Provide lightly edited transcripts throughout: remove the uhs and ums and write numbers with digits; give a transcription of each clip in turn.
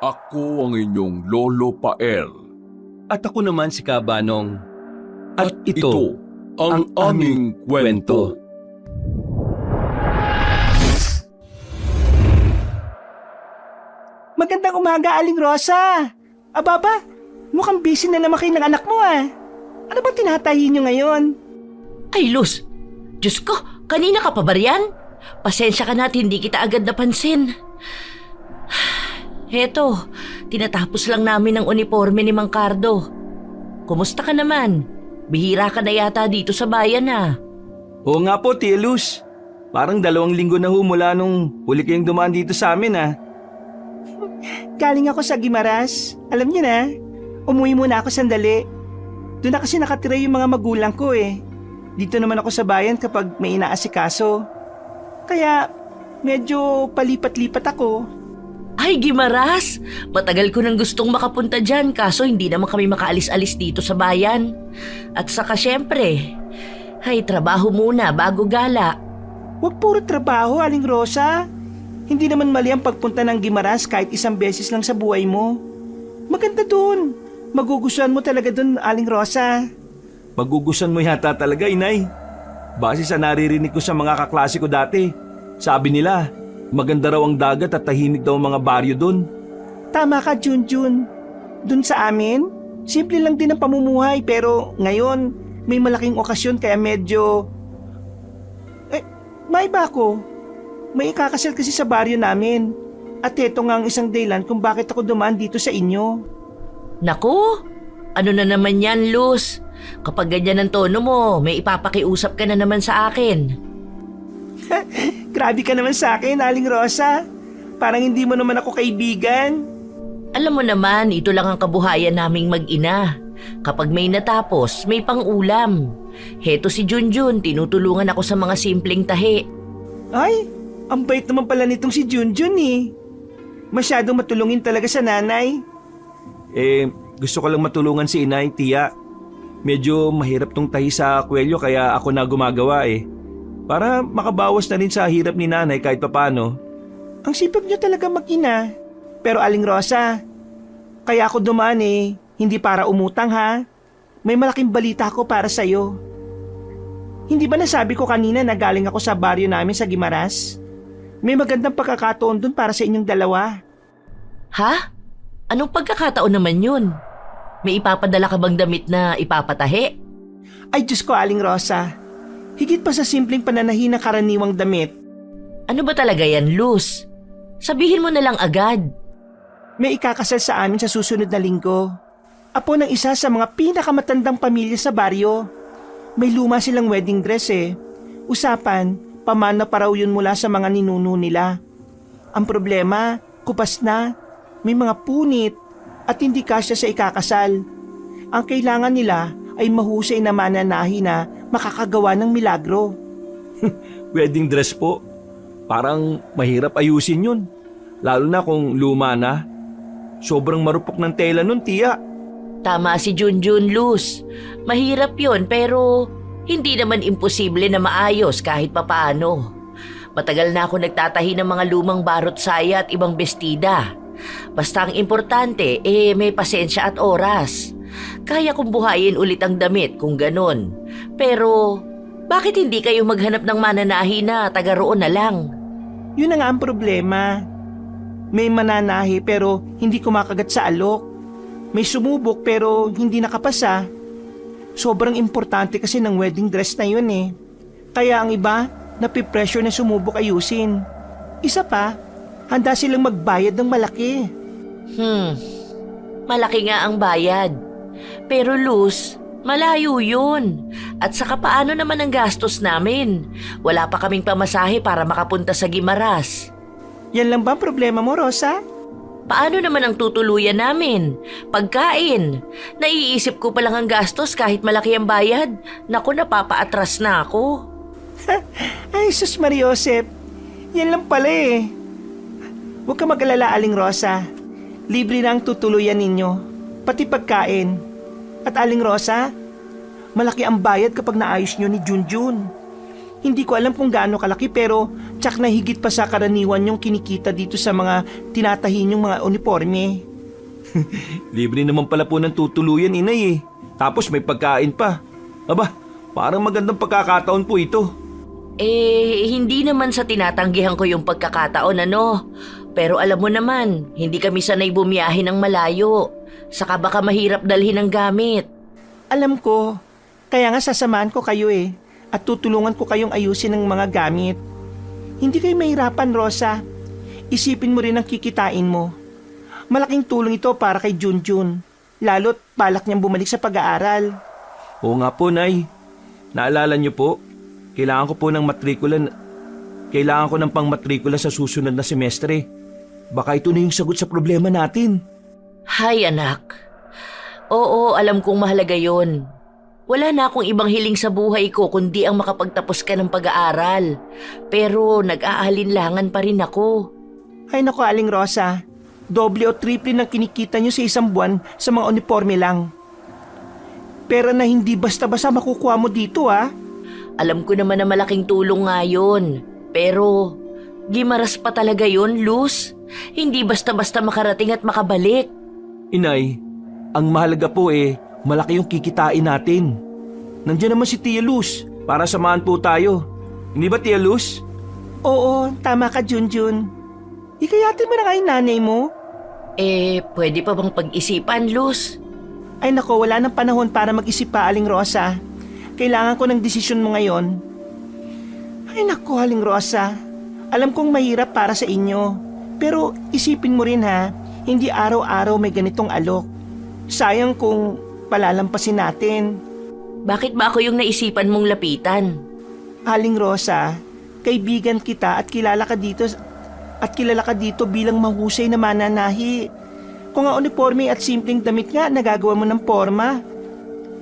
Ako ang inyong Lolo Pael. At ako naman si Kabanong. At Ito ang aming kwento. Magandang umaga, Aling Rosa. Ababa, mukhang busy na naman kayo ng anak mo ah. Ano ba tinatahi niyo ngayon? Ay, Luz! Diyos ko, kanina ka pa ba riyan? Pasensya ka na at hindi kita agad napansin. Heto, tinatapos lang namin ang uniforme ni Mang Cardo. Kumusta ka naman? Bihira ka na yata dito sa bayan ah. Oo nga po, Tia Luz. Parang 2 linggo na mula nung huli kayong dumaan dito sa amin Galing ako sa Guimaras. Alam niyo na, umuwi muna ako sandali. Doon na kasi nakatira yung mga magulang ko eh. Dito naman ako sa bayan kapag may inaasikaso. Kaya medyo palipat-lipat ako. Ay, Gimaras! Matagal ko nang gustong makapunta dyan kaso hindi naman kami makaalis-alis dito sa bayan. At saka syempre, ay trabaho muna bago gala. Huwag puro trabaho, Aling Rosa. Hindi naman mali ang pagpunta ng Guimaras kahit isang beses lang sa buhay mo. Maganda dun. Magugustuhan mo talaga dun, Aling Rosa. Magugustuhan mo yata talaga, Inay. Base sa naririnig ko sa mga kaklase ko dati, sabi nila, maganda raw ang dagat at tahimik daw ang mga baryo dun. Tama ka, Junjun. Dun sa amin, simple lang din ang pamumuhay pero ngayon may malaking okasyon kaya medyo... may iba ako. May ikakasal kasi sa baryo namin. At eto nga ang isang dahilan kung bakit ako dumaan dito sa inyo. Naku, ano na naman yan, Luz? Kapag ganyan ang tono mo, may ipapakiusap ka na naman sa akin. Grabe ka naman sa akin, Aling Rosa. Parang hindi mo naman ako kaibigan. Alam mo naman, ito lang ang kabuhayan naming mag-ina. Kapag may natapos, may pang-ulam. Heto si Junjun, tinutulungan ako sa mga simpleng tahi. Ay, ang bait naman pala nitong si Junjun eh. Masyadong matulungin talaga sa nanay. Gusto ko lang matulungan si Inay, Tia. Medyo mahirap tong tahi sa kwelyo kaya ako na gumagawa Para makabawas na rin sa hirap ni nanay kahit papano. Ang sipag niyo talaga mag-ina. Pero Aling Rosa, kaya ako dumaan hindi para umutang ha. May malaking balita ako para sa'yo. Hindi ba nasabi ko kanina na galing ako sa baryo namin sa Guimaras? May magandang pagkakataon dun para sa inyong dalawa. Ha? Anong pagkakataon naman yun? May ipapadala ka bang damit na ipapatahi? Ay Diyos ko, Aling Rosa. Higit pa sa simpleng pananahi ng karaniwang damit. Ano ba talaga yan, Luz? Sabihin mo na lang agad. May ikakasal sa amin sa susunod na linggo. Apo ng isa sa mga pinakamatandang pamilya sa baryo. May luma silang wedding dress Usapan, pamana pa raw yun mula sa mga ninuno nila. Ang problema, kupas na, may mga punit at hindi kasya sa ikakasal. Ang kailangan nila ay mahusay na mananahi na makakagawa ng milagro. Wedding dress po. Parang mahirap ayusin yun. Lalo na kung luma na. Sobrang marupok ng tela nun, Tia. Tama si Junjun, Luz. Mahirap yun pero hindi naman imposible na maayos kahit papaano. Matagal na ako nagtatahi ng mga lumang barot saya at ibang bestida. Basta ang importante may pasensya at oras. Kaya kong buhayin ulit ang damit kung ganon. Pero bakit hindi kayo maghanap ng mananahi na taga roon na lang? Yun na nga ang problema. May mananahi pero hindi kumakagat sa alok. May sumubok pero hindi nakapasa. Sobrang importante kasi ng wedding dress na yun Kaya ang iba, napipressure na sumubok ayusin. Isa pa, handa silang magbayad ng malaki. Malaki nga ang bayad. Pero Luz, malayo yun. At saka paano naman ang gastos namin? Wala pa kaming pamasahe para makapunta sa Guimaras. Yan lang ba ang problema mo, Rosa? Paano naman ang tutuluyan namin? Pagkain. Naiisip ko pa lang ang gastos kahit malaki ang bayad. Naku, napapaatras na ako. Ay, sus Mariosep. Yan lang pala Huwag ka mag-alala, Aling Rosa. Libre na ang tutuluyan ninyo. Pati pagkain. At Aling Rosa, malaki ang bayad kapag naayos nyo ni Junjun. Hindi ko alam kung gaano kalaki pero tsak na higit pa sa karaniwan yung kinikita dito sa mga tinatahi yung mga uniforme. Libre naman pala po ng tutuluyan, inay eh. Tapos may pagkain pa. Aba, parang magandang pagkakataon po ito. Hindi naman sa tinatanggihan ko yung pagkakataon, ano. Pero alam mo naman, hindi kami sanay bumiyahe ng malayo. Saka baka mahirap dalhin ang gamit. Alam ko, kaya nga sasamahan ko kayo eh. At tutulungan ko kayong ayusin ng mga gamit. Hindi kayo mahirapan, Rosa. Isipin mo rin ang kikitain mo. Malaking tulong ito para kay Junjun. Lalo't balak niyang bumalik sa pag-aaral. Oo nga po, Nay. Naalala niyo po, kailangan ko po ng matrikula. Kailangan ko ng pang-matrikula sa susunod na semestre. Baka ito na yung sagot sa problema natin. Hay anak. Oo, alam kong mahalaga yon. Wala na akong ibang hiling sa buhay ko kundi ang makapagtapos ka ng pag-aaral. Pero nag-aalinlangan pa rin ako. Ay naku, Aling Rosa. Doble o triple ng kinikita niyo sa isang buwan sa mga uniforme lang. Pera na hindi basta-basta makukuha mo dito ah. Alam ko naman na malaking tulong nga yun. Pero gimaras pa talaga yun, Luz. Hindi basta-basta makarating at makabalik. Inay, ang mahalaga po malaki yung kikitain natin. Nandiyan naman si Tia Luz para samahan po tayo. Hindi ba, Tia Luz? Oo, tama ka, Junjun. Ikayatin mo na nga yung nanay mo. Pwede pa bang pag-isipan, Luz? Ay nako, wala nang panahon para mag-isip pa, Aling Rosa. Kailangan ko ng desisyon mo ngayon. Ay nako, Aling Rosa. Alam kong mahirap para sa inyo. Pero isipin mo rin ha, hindi araw-araw may ganitong alok. Sayang kung palalampasin natin. Bakit ba ako yung naisipan mong lapitan? Aling Rosa, kaibigan kita at kilala ka dito bilang mahusay na mananahi. Kung ang uniforme at simpleng damit nga nagagawa mo ng forma,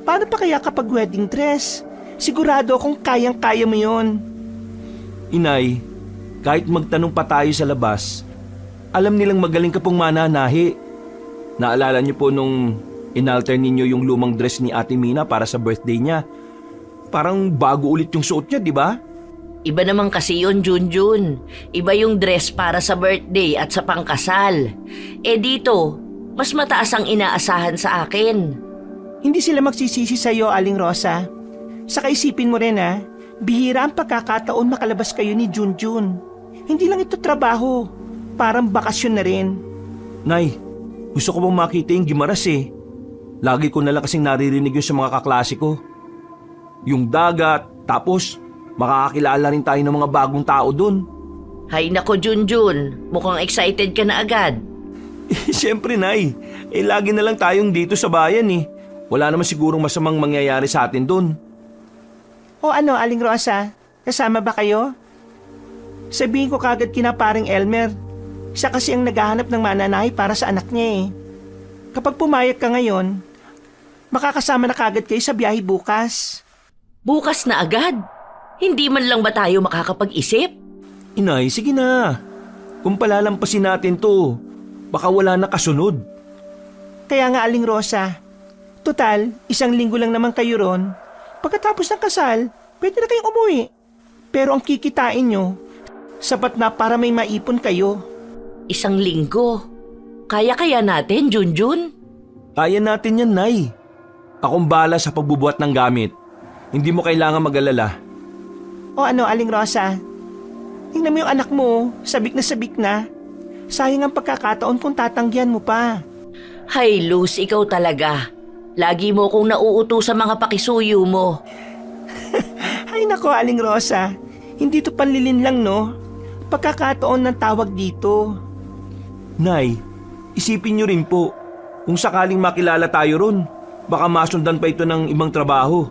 paano pa kaya kapag wedding dress? Sigurado akong kayang-kaya mo yon. Inay, kahit magtanong pa tayo sa labas, alam nilang magaling ka pong mananahi. Naalala niyo po nung inalter ninyo yung lumang dress ni Ate Mina para sa birthday niya. Parang bago ulit yung suot niya, di ba? Iba naman kasi yun, Junjun. Iba yung dress para sa birthday at sa pangkasal. Dito, mas mataas ang inaasahan sa akin. Hindi sila magsisisi sa'yo, Aling Rosa. Saka isipin mo rin bihira ang pagkakataon makalabas kayo ni Junjun. Hindi lang ito trabaho, parang bakasyon na rin. Nay, gusto ko bang makita yung Gimaras eh. Lagi ko na lang kasing naririnig yun sa mga kaklase ko. Yung dagat, tapos makakakilala rin tayo ng mga bagong tao dun. Hay nako, Junjun. Mukhang excited ka na agad. Siyempre, Nay. Lagi na lang tayong dito sa bayan eh. Wala naman sigurong masamang mangyayari sa atin dun. O ano, Aling Rosa? Kasama ba kayo? Sabihin ko kagad kina paring Elmer. Siya kasi ang naghahanap ng mananahi para sa anak niya eh. Kapag pumayag ka ngayon, makakasama na kagad kayo sa biyahe bukas. Bukas na agad? Hindi man lang ba tayo makakapag-isip? Inay, sige na. Kung palalampasin natin to, baka wala na kasunod. Kaya nga, Aling Rosa, total, 1 linggo lang naman kayo ron. Pagkatapos ng kasal, pwede na kayong umuwi. Pero ang kikitain nyo, sapat na para may maipon kayo. 1 linggo? Kaya natin, Junjun? Kaya natin yan, Nay. Akong bala sa pagbubuhat ng gamit. Hindi mo kailangan mag-alala. O ano, Aling Rosa? Tingnan mo yung anak mo, sabik na. Sayang ang pagkakataon kung tatanggihan mo pa. Hay, Luz, ikaw talaga. Lagi mo kong nauuto sa mga pakisuyo mo. Ay nako, Aling Rosa. Hindi to panlilin lang, no? Pagkakataon ng tawag dito. Nay, isipin niyo rin po, kung sakaling makilala tayo ron, baka masundan pa ito ng ibang trabaho.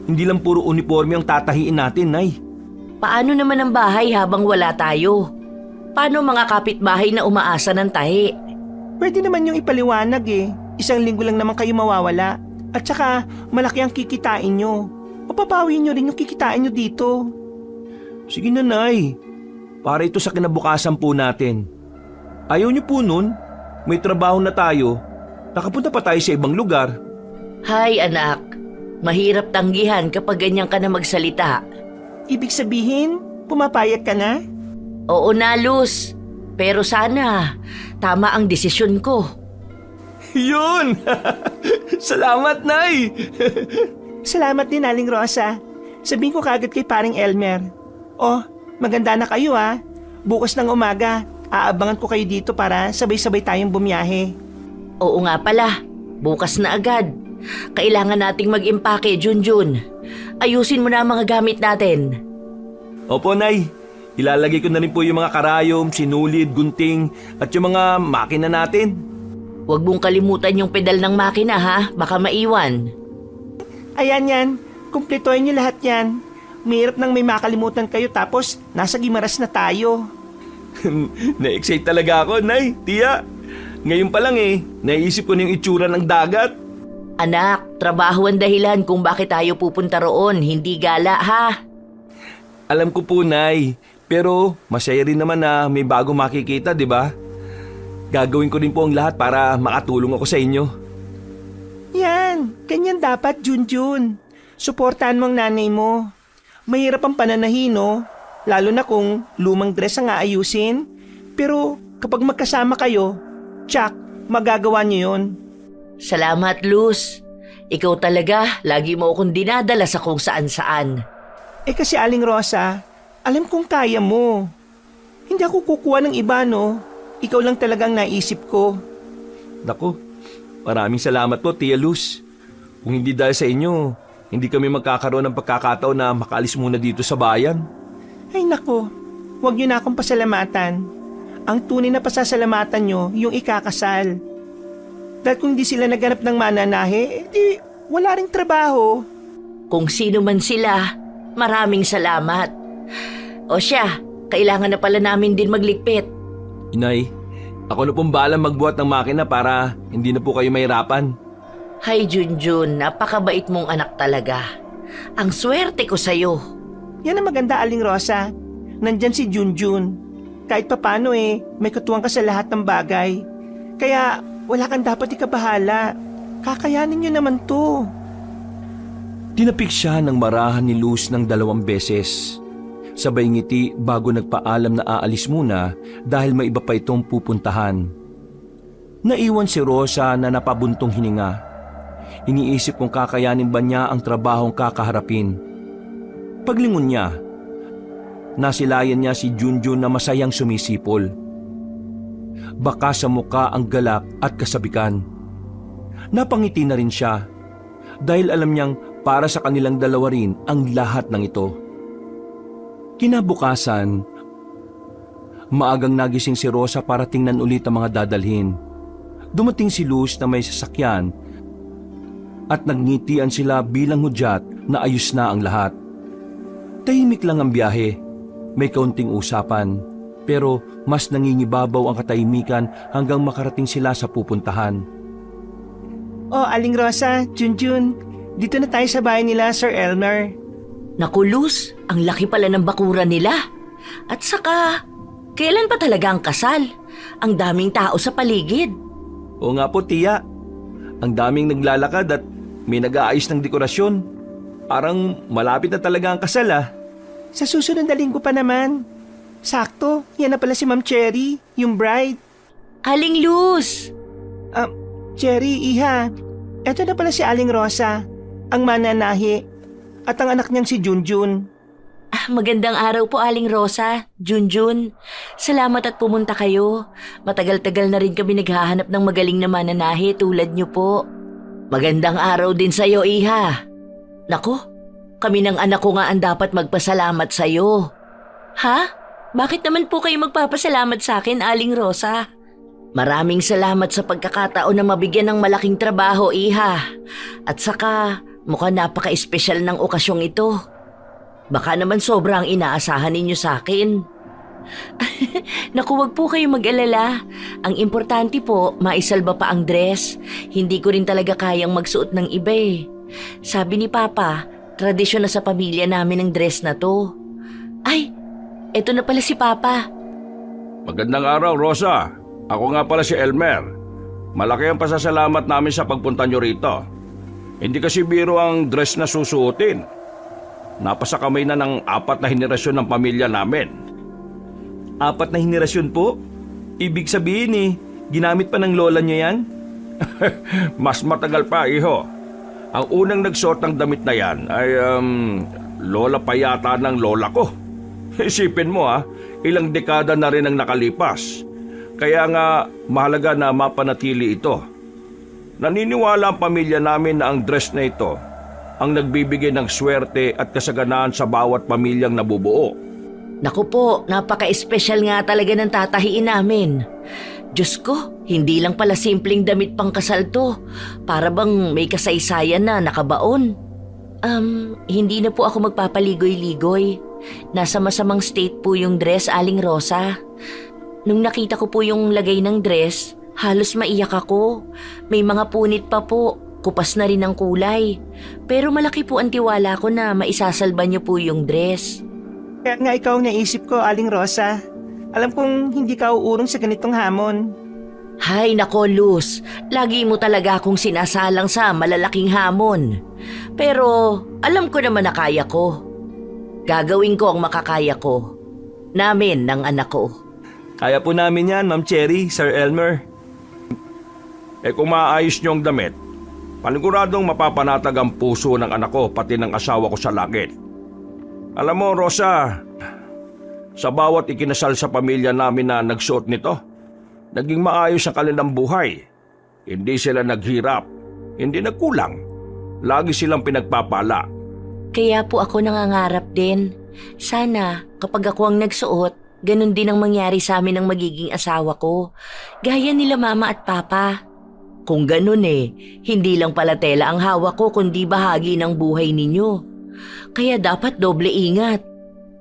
Hindi lang puro uniforme ang tatahiin natin, Nay. Paano naman ang bahay habang wala tayo? Paano mga kapitbahay na umaasa ng tahi? Pwede naman yung ipaliwanag eh. 1 linggo lang naman kayo mawawala. At saka, malaki ang kikitain nyo. Mapapawin nyo rin yung kikitain nyo dito. Sige na, Nay. Para ito sa kinabukasan po natin. Ayaw niyo po nun? May trabaho na tayo. Nakapunta pa tayo sa ibang lugar. Hay, anak. Mahirap tanggihan kapag ganyan ka na magsalita. Ibig sabihin, pumapayag ka na? Oo na, Luz. Pero sana, tama ang desisyon ko. Yun! Salamat, Nay! Salamat din, Aling Rosa. Sabihin ko kagad kay paring Elmer. Oh, maganda na kayo ha. Bukas ng umaga, aabangan ko kayo dito para sabay-sabay tayong bumiyahe. Oo nga pala, bukas na agad. Kailangan nating mag-impake, Junjun. Ayusin mo na ang mga gamit natin. Opo, Nay. Ilalagay ko na rin po yung mga karayom, sinulid, gunting, at yung mga makina natin. Huwag mong kalimutan yung pedal ng makina ha, baka maiwan. Ayan yan, kumpletohin niyo lahat yan. Mahirap nang may makalimutan kayo tapos nasa Gimaras na tayo. Na-excite talaga ako, Nay, Tia. Ngayon pa lang naisip ko na yung itsura ng dagat. Anak, trabaho ang dahilan kung bakit tayo pupunta roon, hindi gala ha. Alam ko po, Nay, pero masaya rin naman na may bago makikita, di ba? Gagawin ko rin po ang lahat para makatulong ako sa inyo. Yan, ganyan dapat, Junjun. Suportahan mo ang nanay mo. Mahirap ang pananahin, no? Lalo na kung lumang dress ang aayusin. Pero kapag magkasama kayo, tsak, magagawa niyo yun. Salamat, Luz. Ikaw talaga, lagi mo akong dinadala sa kung saan-saan. Eh kasi Aling Rosa, alam kong kaya mo. Hindi ako kukuha ng iba, no? Ikaw lang talagang naisip ko. Naku, maraming salamat po, Tia Luz. Kung hindi dahil sa inyo, hindi kami magkakaroon ng pagkakataon na makaalis muna dito sa bayan. Ay nako, huwag niyo na akong pasalamatan. Ang tunay na pasasalamatan niyo, yung ikakasal. Dahil kung di sila naghanap ng mananahe, di wala ring trabaho. Kung sino man sila, maraming salamat. O siya, kailangan na pala namin din magligpit. Inay, ako na pong balang magbuhat ng makina para hindi na po kayo mahirapan. Hay Junjun, napakabait mong anak talaga. Ang swerte ko sa'yo. Yan ang maganda, Aling Rosa. Nandyan si Junjun. Kahit papano may katuwang ka sa lahat ng bagay. Kaya wala kang dapat ikabahala. Kakayanin niyo naman to. Tinapik siya ng marahan ni Luz ng 2 beses. Sabay ngiti bago nagpaalam na aalis muna dahil may iba pa itong pupuntahan. Naiwan si Rosa na napabuntong hininga. Iniisip kung kakayanin ba niya ang trabahong kakaharapin. Paglingon niya, nasilayan niya si Junjun na masayang sumisipol. Baka sa muka ang galak at kasabikan. Napangiti na rin siya dahil alam niyang para sa kanilang dalawa rin ang lahat ng ito. Kinabukasan, maagang nagising si Rosa para tingnan ulit ang mga dadalhin. Dumating si Luz na may sasakyan at nagngitian sila bilang hudyat na ayos na ang lahat. Tahimik lang ang biyahe, may kaunting usapan, pero mas nangingibabaw ang katahimikan hanggang makarating sila sa pupuntahan. Oh, Aling Rosa, Junjun, dito na tayo sa bahay nila, Sir Elmer. Naku, Luz, ang laki pala ng bakuran nila. At saka, kailan pa talaga ang kasal? Ang daming tao sa paligid. Oo nga po, Tia. Ang daming naglalakad at may nag-aayos ng dekorasyon. Parang malapit na talaga ang kasal Sa susunod na linggo pa naman. Sakto, yan na pala si Ma'am Cherry, yung bride. Aling Luz! Cherry, iha, eto na pala si Aling Rosa, ang mananahi, at ang anak niyang si Junjun. Magandang araw po, Aling Rosa, Junjun. Salamat at pumunta kayo. Matagal-tagal na rin kami naghahanap ng magaling na mananahi tulad niyo po. Magandang araw din sa'yo, iha. Naku, kami ng anak ko nga ang dapat magpasalamat sa'yo. Ha? Bakit naman po kayo magpapasalamat sa akin, Aling Rosa? Maraming salamat sa pagkakataon na mabigyan ng malaking trabaho, iha. At saka, mukhang napaka-espesyal ng okasyong ito. Baka naman sobrang inaasahan ninyo sa akin. Naku, wag po kayo mag-alala. Ang importante po, maisalba pa ang dress. Hindi ko rin talaga kayang magsuot ng iba Sabi ni Papa, tradisyon na sa pamilya namin ang dress na to. Ay, eto na pala si Papa. Magandang araw, Rosa. Ako nga pala si Elmer. Malaki ang pasasalamat namin sa pagpunta nyo rito. Hindi kasi biro ang dress na susuotin. Napasa kamay na ng 4 na henerasyon ng pamilya namin. 4 na henerasyon po? Ibig sabihin ginamit pa ng lola niyo yan? Mas matagal pa, iho. Ang unang nagsuot ng damit na yan ay, lola pa yata ng lola ko. Isipin mo ilang dekada na rin ang nakalipas. Kaya nga, mahalaga na mapanatili ito. Naniniwala ang pamilya namin na ang dress na ito ang nagbibigay ng swerte at kasaganaan sa bawat pamilyang nabubuo. Naku po, napaka-espesyal nga talaga ng tatahiin namin. Diyos ko, hindi lang pala simpleng damit pang kasal to. Para bang may kasaysayan na nakabaon. Hindi na po ako magpapaligoy-ligoy. Nasa masamang state po yung dress, Aling Rosa. Nung nakita ko po yung lagay ng dress, halos maiyak ako. May mga punit pa po, kupas na rin ang kulay. Pero malaki po ang tiwala ko na maisasalba niyo po yung dress. Kaya nga ikaw ang naisip ko, Aling Rosa. Alam kong hindi ka uurong sa ganitong hamon. Hay nako Luz, lagi mo talaga akong sinasalang sa malalaking hamon. Pero alam ko naman na kaya ko. Gagawin ko ang makakaya ko. Namin ng anak ko. Kaya po namin yan, Ma'am Cherry, Sir Elmer. Kung maayos niyo ang damit, paniguradong mapapanatag ang puso ng anak ko pati ng asawa ko sa langit. Alam mo, Rosa, sa bawat ikinasal sa pamilya namin na nagsuot nito, naging maayos ang kanilang buhay. Hindi sila naghirap, hindi nagkulang. Lagi silang pinagpapala. Kaya po ako nangangarap din. Sana kapag ako ang nagsuot, ganun din ang mangyari sa amin ng magiging asawa ko. Gaya nila mama at papa. Kung ganun hindi lang pala tela ang hawak ko kundi bahagi ng buhay ninyo. Kaya dapat doble ingat.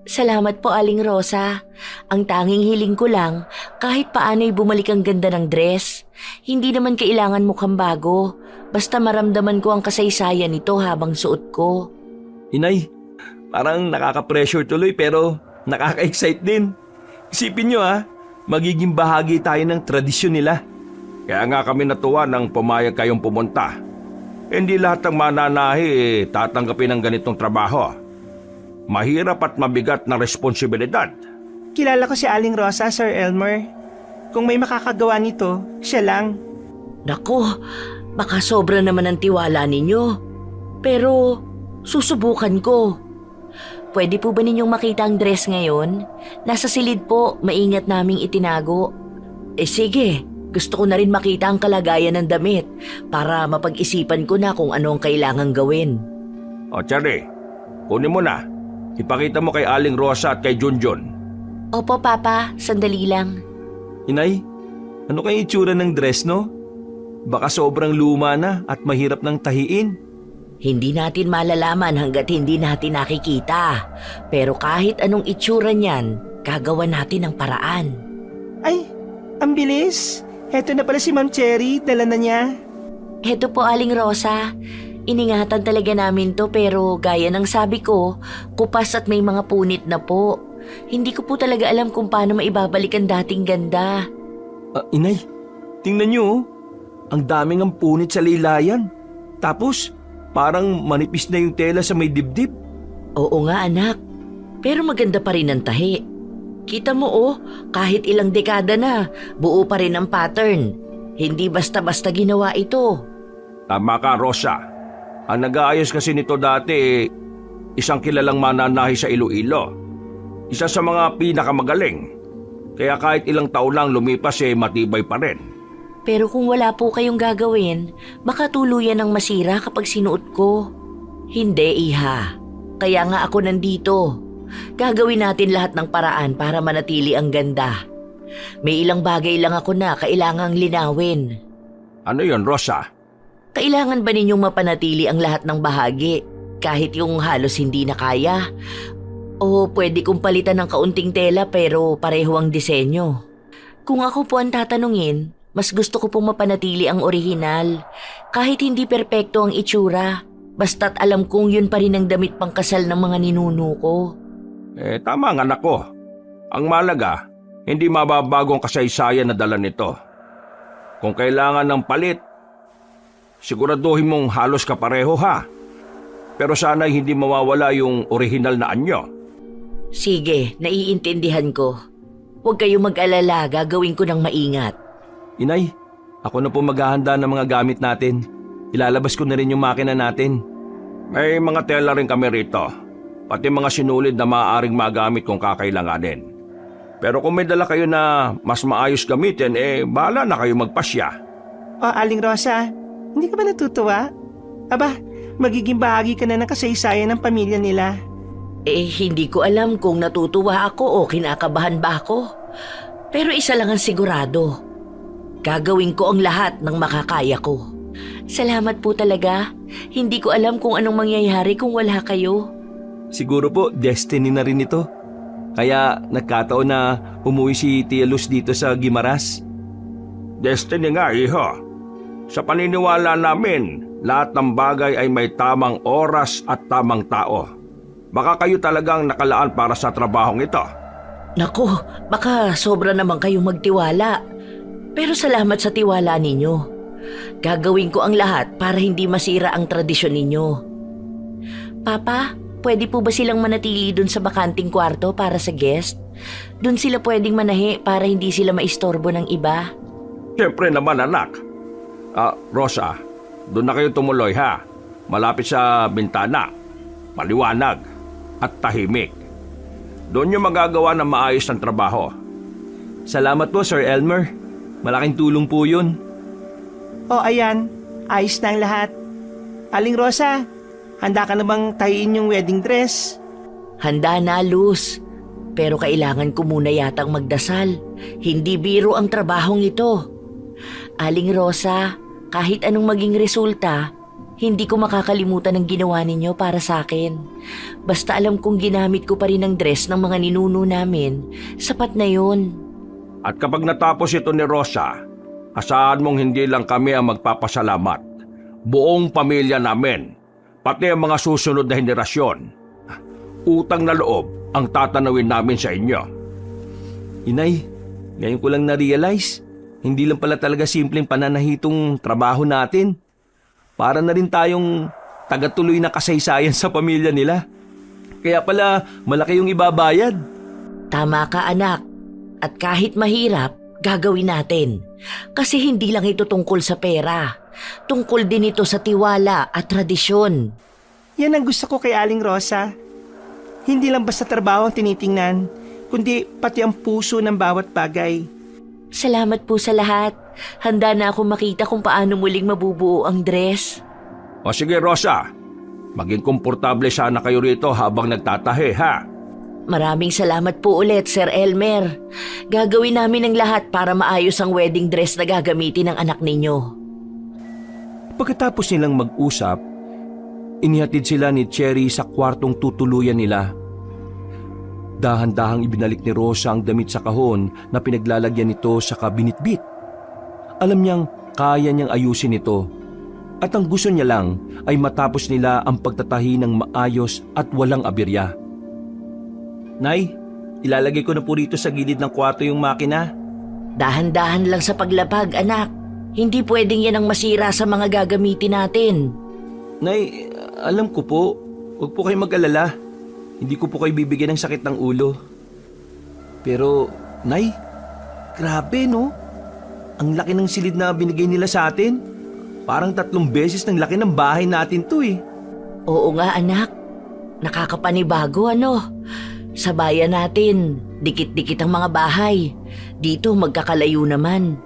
Salamat po Aling Rosa. Ang tanging hiling ko lang, kahit paano'y bumalik ang ganda ng dress. Hindi naman kailangan mukhang bago. Basta maramdaman ko ang kasaysayan nito habang suot ko. Inay, parang nakaka-pressure tuloy pero nakaka-excite din. Isipin nyo magiging bahagi tayo ng tradisyon nila. Kaya nga kami natuwa nang pumayag kayong pumunta. Hindi lahat ng mananahi tatanggapin ng ganitong trabaho. Mahirap at mabigat na responsibilidad. Kilala ko si Aling Rosa, Sir Elmer. Kung may makakagawa nito, siya lang. Naku, baka sobra naman ang tiwala ninyo. Pero susubukan ko. Pwede po ba ninyong makita ang dress ngayon? Nasa silid po, maingat naming itinago. Sige, gusto ko na rin makita ang kalagayan ng damit para mapag-isipan ko na kung ano ang kailangang gawin. O Cherry, kunin mo na. Ipakita mo kay Aling Rosa at kay Junjun. Opo, Papa. Sandali lang. Inay, ano kaya itsura ng dress, no? Baka sobrang luma na at mahirap ng tahiin. Hindi natin malalaman hanggat hindi natin nakikita. Pero kahit anong itsura niyan, gagawa natin ng paraan. Ay, ang bilis. Heto na pala si Ma'am Cherry, dala na niya. Heto po, Aling Rosa. Iningatan talaga namin to pero gaya ng sabi ko, kupas at may mga punit na po. Hindi ko po talaga alam kung paano maibabalik ang dating ganda. Inay, tingnan nyo. Ang daming ang punit sa laylayan. Tapos, parang manipis na yung tela sa may dibdib. Oo nga anak, pero maganda pa rin ang tahi. Kita mo kahit ilang dekada na, buo pa rin ang pattern. Hindi basta-basta ginawa ito. Tama ka, Rosa. Ang nag-aayos kasi nito dati, isang kilalang mananahi sa Iloilo. Isa sa mga pinakamagaling. Kaya kahit ilang taon lang lumipas matibay pa rin. Pero kung wala po kayong gagawin, baka tuluyan ng masira kapag sinuot ko. Hindi, Iha. Kaya nga ako nandito. Gagawin natin lahat ng paraan para manatili ang ganda. May ilang bagay lang ako na kailangang linawin. Ano yon, Rosa? Kailangan ba ninyong mapanatili ang lahat ng bahagi kahit yung halos hindi na kaya? O pwede kong palitan ng kaunting tela pero pareho ang disenyo? Kung ako po ang tatanungin, mas gusto ko pong mapanatili ang orihinal. Kahit hindi perpekto ang itsura, basta't alam kong yun pa rin ang damit pangkasal ng mga ninuno ko. Tama ang anak ko. Ang malaga, hindi mababago ang kasaysayan na dala nito. Kung kailangan ng palit, siguraduhin mong halos kapareho ha. Pero sana hindi mawawala yung orihinal na anyo. Sige, naiintindihan ko. Huwag kayong mag-alala, gagawin ko ng maingat. Inay, ako na po maghahanda ng mga gamit natin. Ilalabas ko na rin yung makina natin. May mga tela rin kami rito. Pati mga sinulid na maaaring magamit kung kakailanganin. Pero kung may dala kayo na mas maayos gamitin, bahala na kayo magpasya. O Aling Rosa, hindi ka ba natutuwa? Aba, magiging bahagi ka na ng kasaysayan ng pamilya nila. Hindi ko alam kung natutuwa ako o kinakabahan ba ako. Pero isa lang ang sigurado. Gagawin ko ang lahat ng makakaya ko. Salamat po talaga. Hindi ko alam kung anong mangyayari kung wala kayo. Siguro po, destiny na rin ito. Kaya nagkataon na umuwi si Tia Luz dito sa Guimaras. Destiny nga, iho. Sa paniniwala namin, lahat ng bagay ay may tamang oras at tamang tao. Baka kayo talagang nakalaan para sa trabahong ito. Naku, baka sobra naman kayong magtiwala. Pero salamat sa tiwala ninyo. Gagawin ko ang lahat para hindi masira ang tradisyon ninyo. Papa, pwede po ba silang manatili dun sa bakanting kwarto para sa guest? Dun sila pwedeng manahi para hindi sila maistorbo ng iba. Siyempre naman, anak. Rosa, doon na kayo tumuloy, ha? Malapit sa bintana. Maliwanag at tahimik. Doon nyo magagawa ng maayos ng trabaho. Salamat po, Sir Elmer. Malaking tulong po yun. O ayan, ayos na ang lahat. Aling Rosa, handa ka na bang tahiin yung wedding dress? Handa na, Luz. Pero kailangan ko muna yatang magdasal. Hindi biro ang trabahong ito. Aling Rosa, kahit anong maging resulta, hindi ko makakalimutan ang ginawa ninyo para sa akin. Basta alam kong ginamit ko pa rin ang dress ng mga ninuno namin, sapat na yun. At kapag natapos ito ni Rosa, asahan mong hindi lang kami ang magpapasalamat. Buong pamilya namin, pati ang mga susunod na henerasyon. Utang na loob ang tatanawin namin sa inyo. Inay, ngayon ko lang na-realize, hindi lang pala talaga simpleng pananahitong trabaho natin. Para na rin tayong tagatuloy na kasaysayan sa pamilya nila. Kaya pala malaki yung ibabayad. Tama ka, anak. At kahit mahirap, gagawin natin. Kasi hindi lang ito tungkol sa pera. Tungkol din ito sa tiwala at tradisyon. Yan ang gusto ko kay Aling Rosa. Hindi lang basta trabaho ang tinitingnan, kundi pati ang puso ng bawat bagay. Salamat po sa lahat. Handa na ako makita kung paano muling mabubuo ang dress. O sige, Rosa, maging komportable sana kayo rito habang nagtatahi, ha? Maraming salamat po ulit, Sir Elmer. Gagawin namin ang lahat para maayos ang wedding dress na gagamitin ng anak ninyo. Pagkatapos nilang mag-usap, inihatid sila ni Cherry sa kwartong tutuluyan nila. Dahan-dahang ibinalik ni Rosa ang damit sa kahon na pinaglalagyan nito sa kabinitbit. Alam niyang kaya niyang ayusin ito at ang gusto niya lang ay matapos nila ang pagtatahi ng maayos at walang aberya. Nay, ilalagay ko na po rito sa gilid ng kwarto yung makina. Dahan-dahan lang sa paglapag, anak. Hindi pwedeng yan ang masira sa mga gagamitin natin. Nay, alam ko po. Huwag po kayong mag-alala. Hindi ko po kayo bibigyan ng sakit ng ulo. Pero, Nay, grabe no? Ang laki ng silid na binigay nila sa atin. Parang 3 beses ng laki ng bahay natin to eh. Oo nga, anak. Nakakapanibago, ano? Sa bayan natin, dikit-dikit ang mga bahay. Dito magkakalayo naman.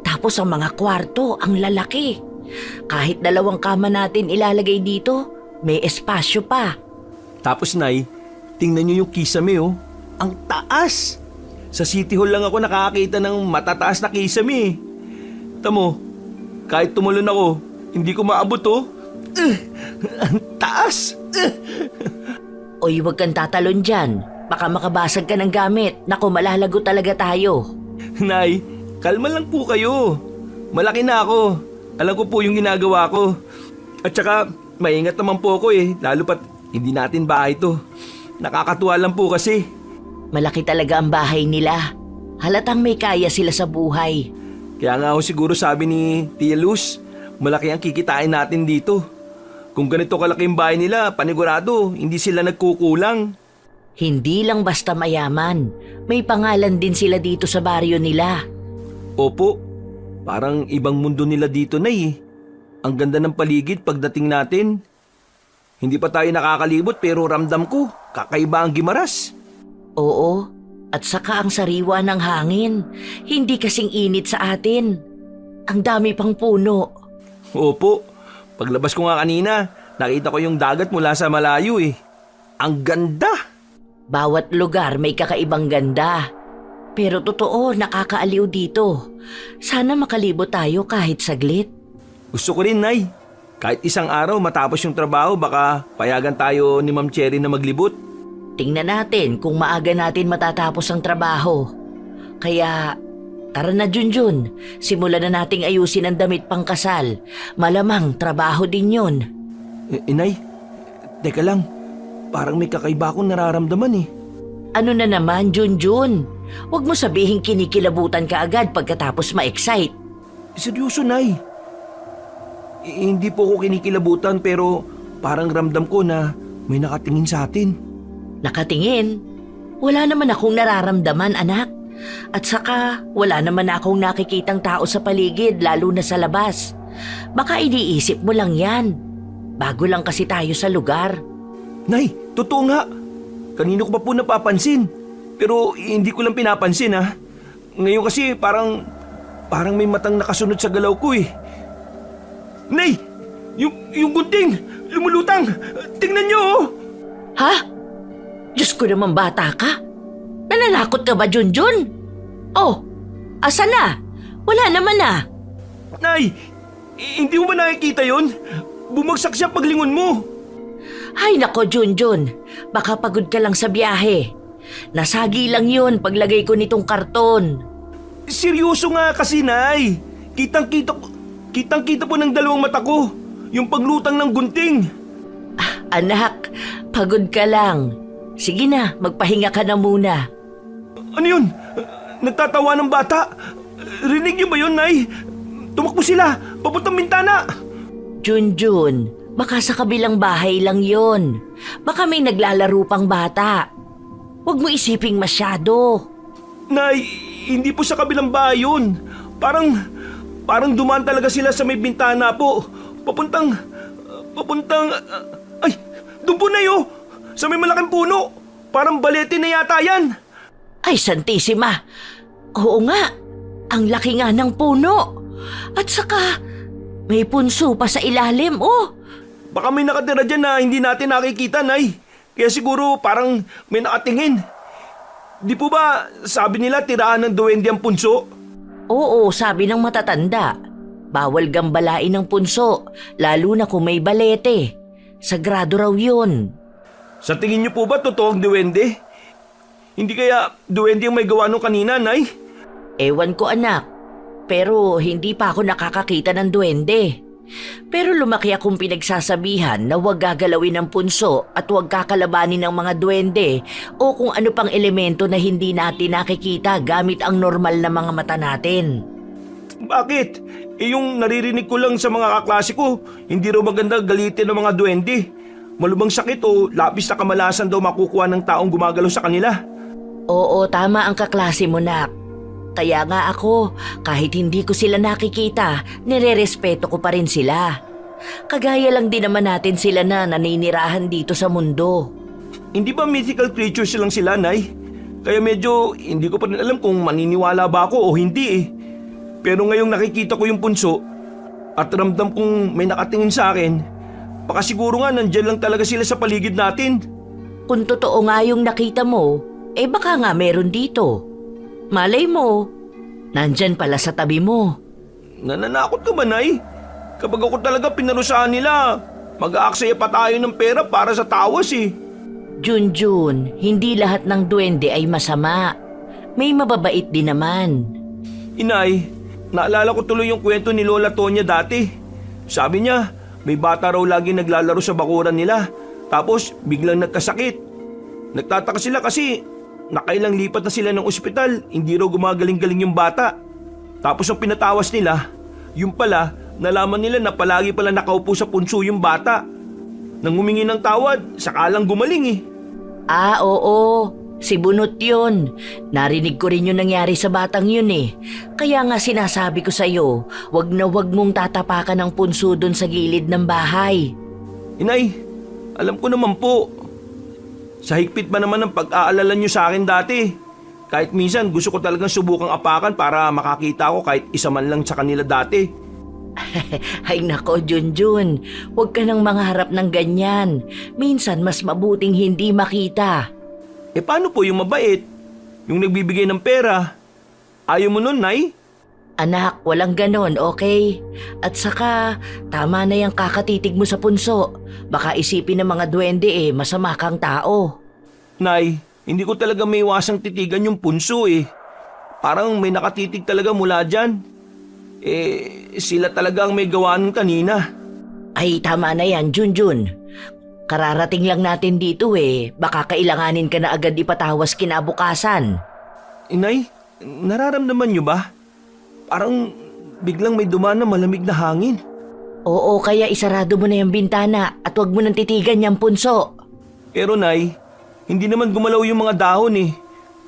Tapos ang mga kwarto, ang lalaki. Kahit 2 kama natin ilalagay dito, may espasyo pa. Tapos Nay, tingnan niyo yung kisame oh. Ang taas! Sa City Hall lang ako nakakita ng matataas na kisame eh. Tamo, kahit tumulon ako, hindi ko maabot oh. Ang taas! Oy, huwag kang tatalon dyan. Baka makabasag ka ng gamit. Naku, malalago talaga tayo. Nay, kalma lang po kayo. Malaki na ako. Alam ko po yung ginagawa ko. At saka, maingat naman po ako eh. Lalo pat hindi natin bahay to. Nakakatuwa lang po kasi. Malaki talaga ang bahay nila. Halatang may kaya sila sa buhay. Kaya nga ho siguro sabi ni Tia Luz, malaki ang kikitain natin dito. Kung ganito kalaki yung bahay nila, panigurado, hindi sila nagkukulang. Hindi lang basta mayaman, may pangalan din sila dito sa baryo nila. Opo, parang ibang mundo nila dito, Nay. Ang ganda ng paligid pagdating natin. Hindi pa tayo nakakalibot pero ramdam ko, kakaiba ang Gimaras. Oo, at saka ang sariwa ng hangin, hindi kasing init sa atin. Ang dami pang puno. Opo, paglabas ko nga kanina, nakita ko yung dagat mula sa malayo eh. Ang ganda! Bawat lugar may kakaibang ganda. Pero totoo, nakakaaliw dito. Sana makalibot tayo kahit saglit. Gusto ko rin, Nay. Kahit isang araw matapos yung trabaho, baka payagan tayo ni Ma'am Cherry na maglibot. Tingnan natin kung maaga natin matatapos ang trabaho. Kaya, tara na Junjun. Simulan na nating ayusin ang damit pangkasal. Malamang trabaho din yun. Nay, teka lang. Parang may kakaiba akong nararamdaman eh. Ano na naman, Junjun? Huwag mo sabihin kinikilabutan ka agad pagkatapos ma-excite. Seryoso, Nay. Hindi po ako kinikilabutan pero parang ramdam ko na may nakatingin sa atin. Nakatingin? Wala naman akong nararamdaman, anak. At saka, wala naman akong nakikitang tao sa paligid, lalo na sa labas. Baka iniisip mo lang yan. Bago lang kasi tayo sa lugar. Nay, totoo nga. Kanino ko pa po napapansin. Pero hindi ko lang pinapansin ha. Ngayon kasi parang may matang nakasunod sa galaw ko eh. Nay! Yung gunting! Lumulutang! Tingnan niyo oh! Ha? Diyos ko naman, bata ka. Nananakot ka ba, Junjun? Oh, asa na? Wala naman na. Nay! Hindi mo ba nakikita yon? Bumagsak siya paglingon mo. Ay nako, Junjun. Baka pagod ka lang sa biyahe. Nasagi lang yun paglagay ko nitong karton. Seryoso nga kasi, Nay. Kitang-kita po ng dalawang mata ko. Yung paglutang ng gunting. Anak, pagod ka lang. Sige na, magpahinga ka na muna. Ano yun? Nagtatawa ng bata. Rinig niyo ba yun, Nay? Tumakbo sila, papuntang bintana. Junjun, baka sa kabilang bahay lang yon. Baka may naglalaro pang bata. Huwag mo isiping masyado. Nay, hindi po sa kabilang bahay yun. Parang dumaan talaga sila sa may bintana po. Papuntang, ay, doon po na yun. Sa may malaking puno. Parang balete na yata yan. Ay, Santissima. Oo nga, ang laki nga ng puno. At saka, may punso pa sa ilalim, oh. Baka may nakatira dyan na hindi natin nakikita, Nay. Kaya siguro parang may nakatingin. Di po ba sabi nila tirahan ng duwende ang punso? Oo, sabi ng matatanda. Bawal gambalain ng punso, lalo na kung may balete. Sagrado raw yun. Sa tingin niyo po ba totoo ang duwende? Hindi kaya duwende ang may gawa nung kanina, Nay? Ewan ko, anak. Pero hindi pa ako nakakakita ng duwende. Pero lumaki akong pinagsasabihan na huwag gagalawin ng punso at huwag kakalabanin ng mga duwende o kung ano pang elemento na hindi natin nakikita gamit ang normal na mga mata natin. Bakit? Yung naririnig ko lang sa mga kaklase ko, hindi raw maganda galitin ng mga duwende. Malubang sakit o labis na kamalasan daw makukuha ng taong gumagalaw sa kanila. Oo, tama ang kaklase mo, nak. Kaya nga ako, kahit hindi ko sila nakikita, nire-respeto ko pa rin sila. Kagaya lang din naman natin sila na naninirahan dito sa mundo. Hindi ba mythical creatures lang sila, Nay? Kaya medyo hindi ko pa rin alam kung maniniwala ba ako o hindi eh. Pero ngayong nakikita ko yung punso at ramdam kong may nakatingin sa akin, baka siguro nga nandyan lang talaga sila sa paligid natin. Kung totoo nga yung nakita mo, baka nga meron dito. Malay mo, nandyan pala sa tabi mo. Nananakot ka ba, Nay? Kapag ako talaga pinarusahan nila, mag-aaksaya pa tayo ng pera para sa tawas eh. Junjun, hindi lahat ng duwende ay masama. May mababait din naman. Inay, naalala ko tuloy yung kwento ni Lola Tonya dati. Sabi niya, may bata raw lagi naglalaro sa bakuran nila. Tapos biglang nagkasakit. Nagtataka sila kasi nakailang lipat na sila ng ospital, hindi raw gumagaling-galing yung bata. Tapos ang pinatawas nila, yung pala, nalaman nila na palagi pala nakaupo sa punso yung bata. Nang humingi ng tawad, saka lang gumaling eh. Ah, oo. Si Bunot yun. Narinig ko rin yung nangyari sa batang yun eh. Kaya nga sinasabi ko sa'yo, wag na wag mong tatapakan ng punso doon sa gilid ng bahay. Inay, alam ko naman po. Sa higpit ba naman ang pag-aalala niyo sa akin dati? Kahit minsan gusto ko talagang subukang apakan para makakita ko kahit isa man lang sa kanila dati. Ay nako, Junjun. Huwag ka nang mangarap ng ganyan. Minsan mas mabuting hindi makita. Eh paano po yung mabait? Yung nagbibigay ng pera? Ayaw mo nun, Nay? Anak, walang ganon, okay? At saka, tama na yung kakatitig mo sa punso. Baka isipin ng mga duwende masama kang tao. Nay, hindi ko talaga may iwasang titigan yung punso eh. Parang may nakatitig talaga mula dyan. Sila talaga ang may gawa nun kanina. Ay, tama na yan, Junjun. Kararating lang natin dito baka kailanganin ka na agad ipatawas kinabukasan. Inay, nararamdaman niyo ba? Parang biglang may dumaan na malamig na hangin. Oo, kaya isarado mo na yung bintana at huwag mo nang titigan yung punso. Pero Nay, hindi naman gumalaw yung mga dahon eh.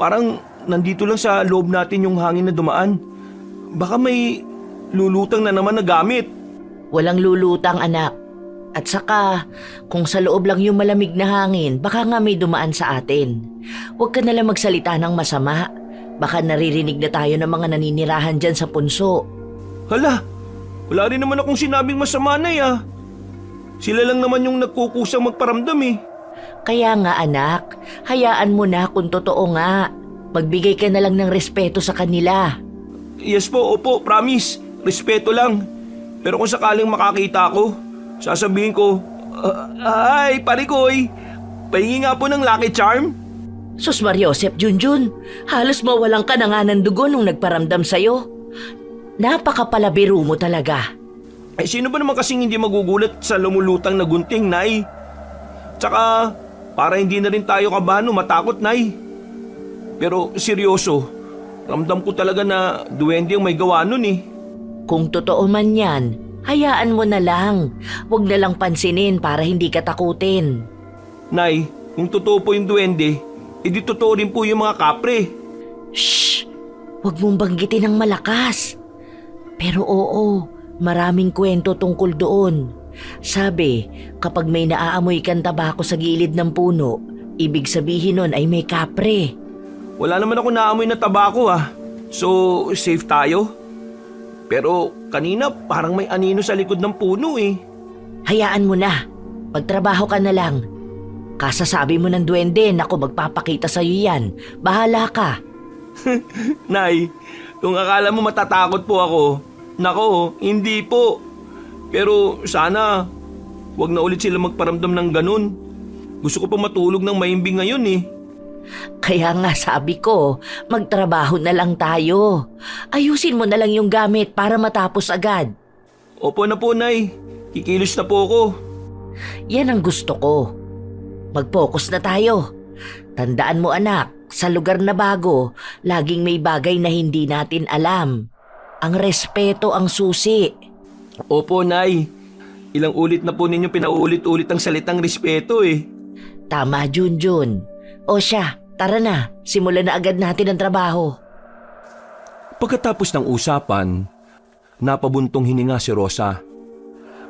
Parang nandito lang sa loob natin yung hangin na dumaan. Baka may lulutang na naman na gamit. Walang lulutang, anak. At saka, kung sa loob lang yung malamig na hangin, baka nga may dumaan sa atin. Huwag ka nalang magsalita ng masama. Baka naririnig na tayo ng mga naninirahan dyan sa punso. Hala, wala rin naman akong sinabing masama na Sila lang naman yung nagkukusang magparamdam eh. Kaya nga anak, hayaan mo na kung totoo nga. Magbigay ka na lang ng respeto sa kanila. Yes po, opo, promise. Respeto lang. Pero kung sakaling makakita ko, sasabihin ko, ay, parikoy, pahingi nga po ng Lucky Charm. Sus Mariosep, Junjun, halos mawalan ka na nga ng dugo nung nagparamdam sa'yo. Napakapalabiro mo talaga. Eh sino ba naman kasing hindi magugulat sa lumulutang na gunting, Nay? Tsaka, para hindi na rin tayo kabano matakot, Nay. Pero seryoso, ramdam ko talaga na duwende ang may gawa nun eh. Kung totoo man yan, hayaan mo na lang. Huwag na lang pansinin para hindi ka takutin. Nay, kung totoo po yung duwende, edi totoo rin po yung mga kapre. Shh! Huwag mong banggitin ng malakas. Pero oo, maraming kwento tungkol doon. Sabi, kapag may naaamoy kang tabako sa gilid ng puno, ibig sabihin nun ay may kapre. Wala naman ako naamoy na tabako So, safe tayo. Pero kanina parang may anino sa likod ng puno eh. Hayaan mo na. Magtrabaho ka na lang. Kasasabi mo ng duwende, naku magpapakita sa'yo yan. Bahala ka. Nay, kung akala mo matatakot po ako, nako, hindi po. Pero sana, wag na ulit sila magparamdam ng ganun. Gusto ko pa matulog ng mahimbing ngayon eh. Kaya nga sabi ko, magtrabaho na lang tayo. Ayusin mo na lang yung gamit para matapos agad. Opo na po, Nay. Kikilos na po ako. Yan ang gusto ko. Mag-focus na tayo. Tandaan mo anak, sa lugar na bago, laging may bagay na hindi natin alam. Ang respeto ang susi. Opo, Nay. Ilang ulit na po ninyo pinaulit-ulit ang salitang respeto eh. Tama, Junjun. O siya, tara na. Simulan na agad natin ang trabaho. Pagkatapos ng usapan, napabuntong hininga si Rosa.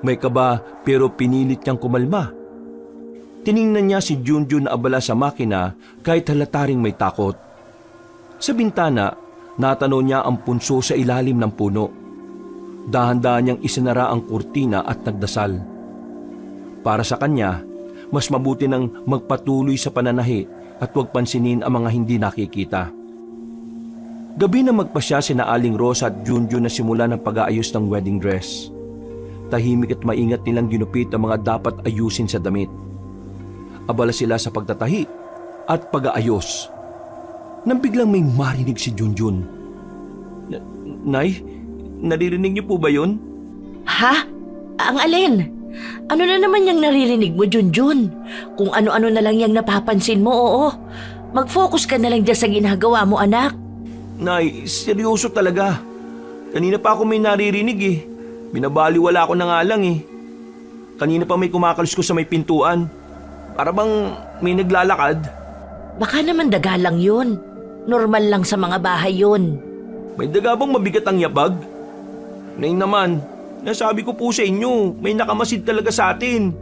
May kaba pero pinilit niyang kumalma. Tiningnan niya si Junjun na abala sa makina kahit halata ring may takot. Sa bintana, natanaw niya ang punso sa ilalim ng puno. Dahan-dahan niyang isinara ang kurtina at nagdasal. Para sa kanya, mas mabuti nang magpatuloy sa pananahi at huwag pansinin ang mga hindi nakikita. Gabi na magpasya sina Aling Rosa at Junjun na simula ng pag-aayos ng wedding dress. Tahimik at maingat nilang ginupit ang mga dapat ayusin sa damit. Abala sila sa pagtatahi at pag-aayos. Nang biglang may marinig si Junjun. Nay, naririnig niyo po ba yun? Ha? Ang alin? Ano na naman yung naririnig mo, Junjun? Kung ano-ano na lang yung napapansin mo, oo. Mag-focus ka na lang dyan sa ginagawa mo, anak. Nay, seryoso talaga. Kanina pa ako may naririnig eh. Binabaliwala ko na nga lang eh. Kanina pa may kumakalos ko sa may pintuan. Para bang may naglalakad. Baka naman daga lang yun. Normal lang sa mga bahay yun. May daga bang mabigat ang yabag? Nay naman, nasabi ko po sa inyo, may nakamasid talaga sa atin.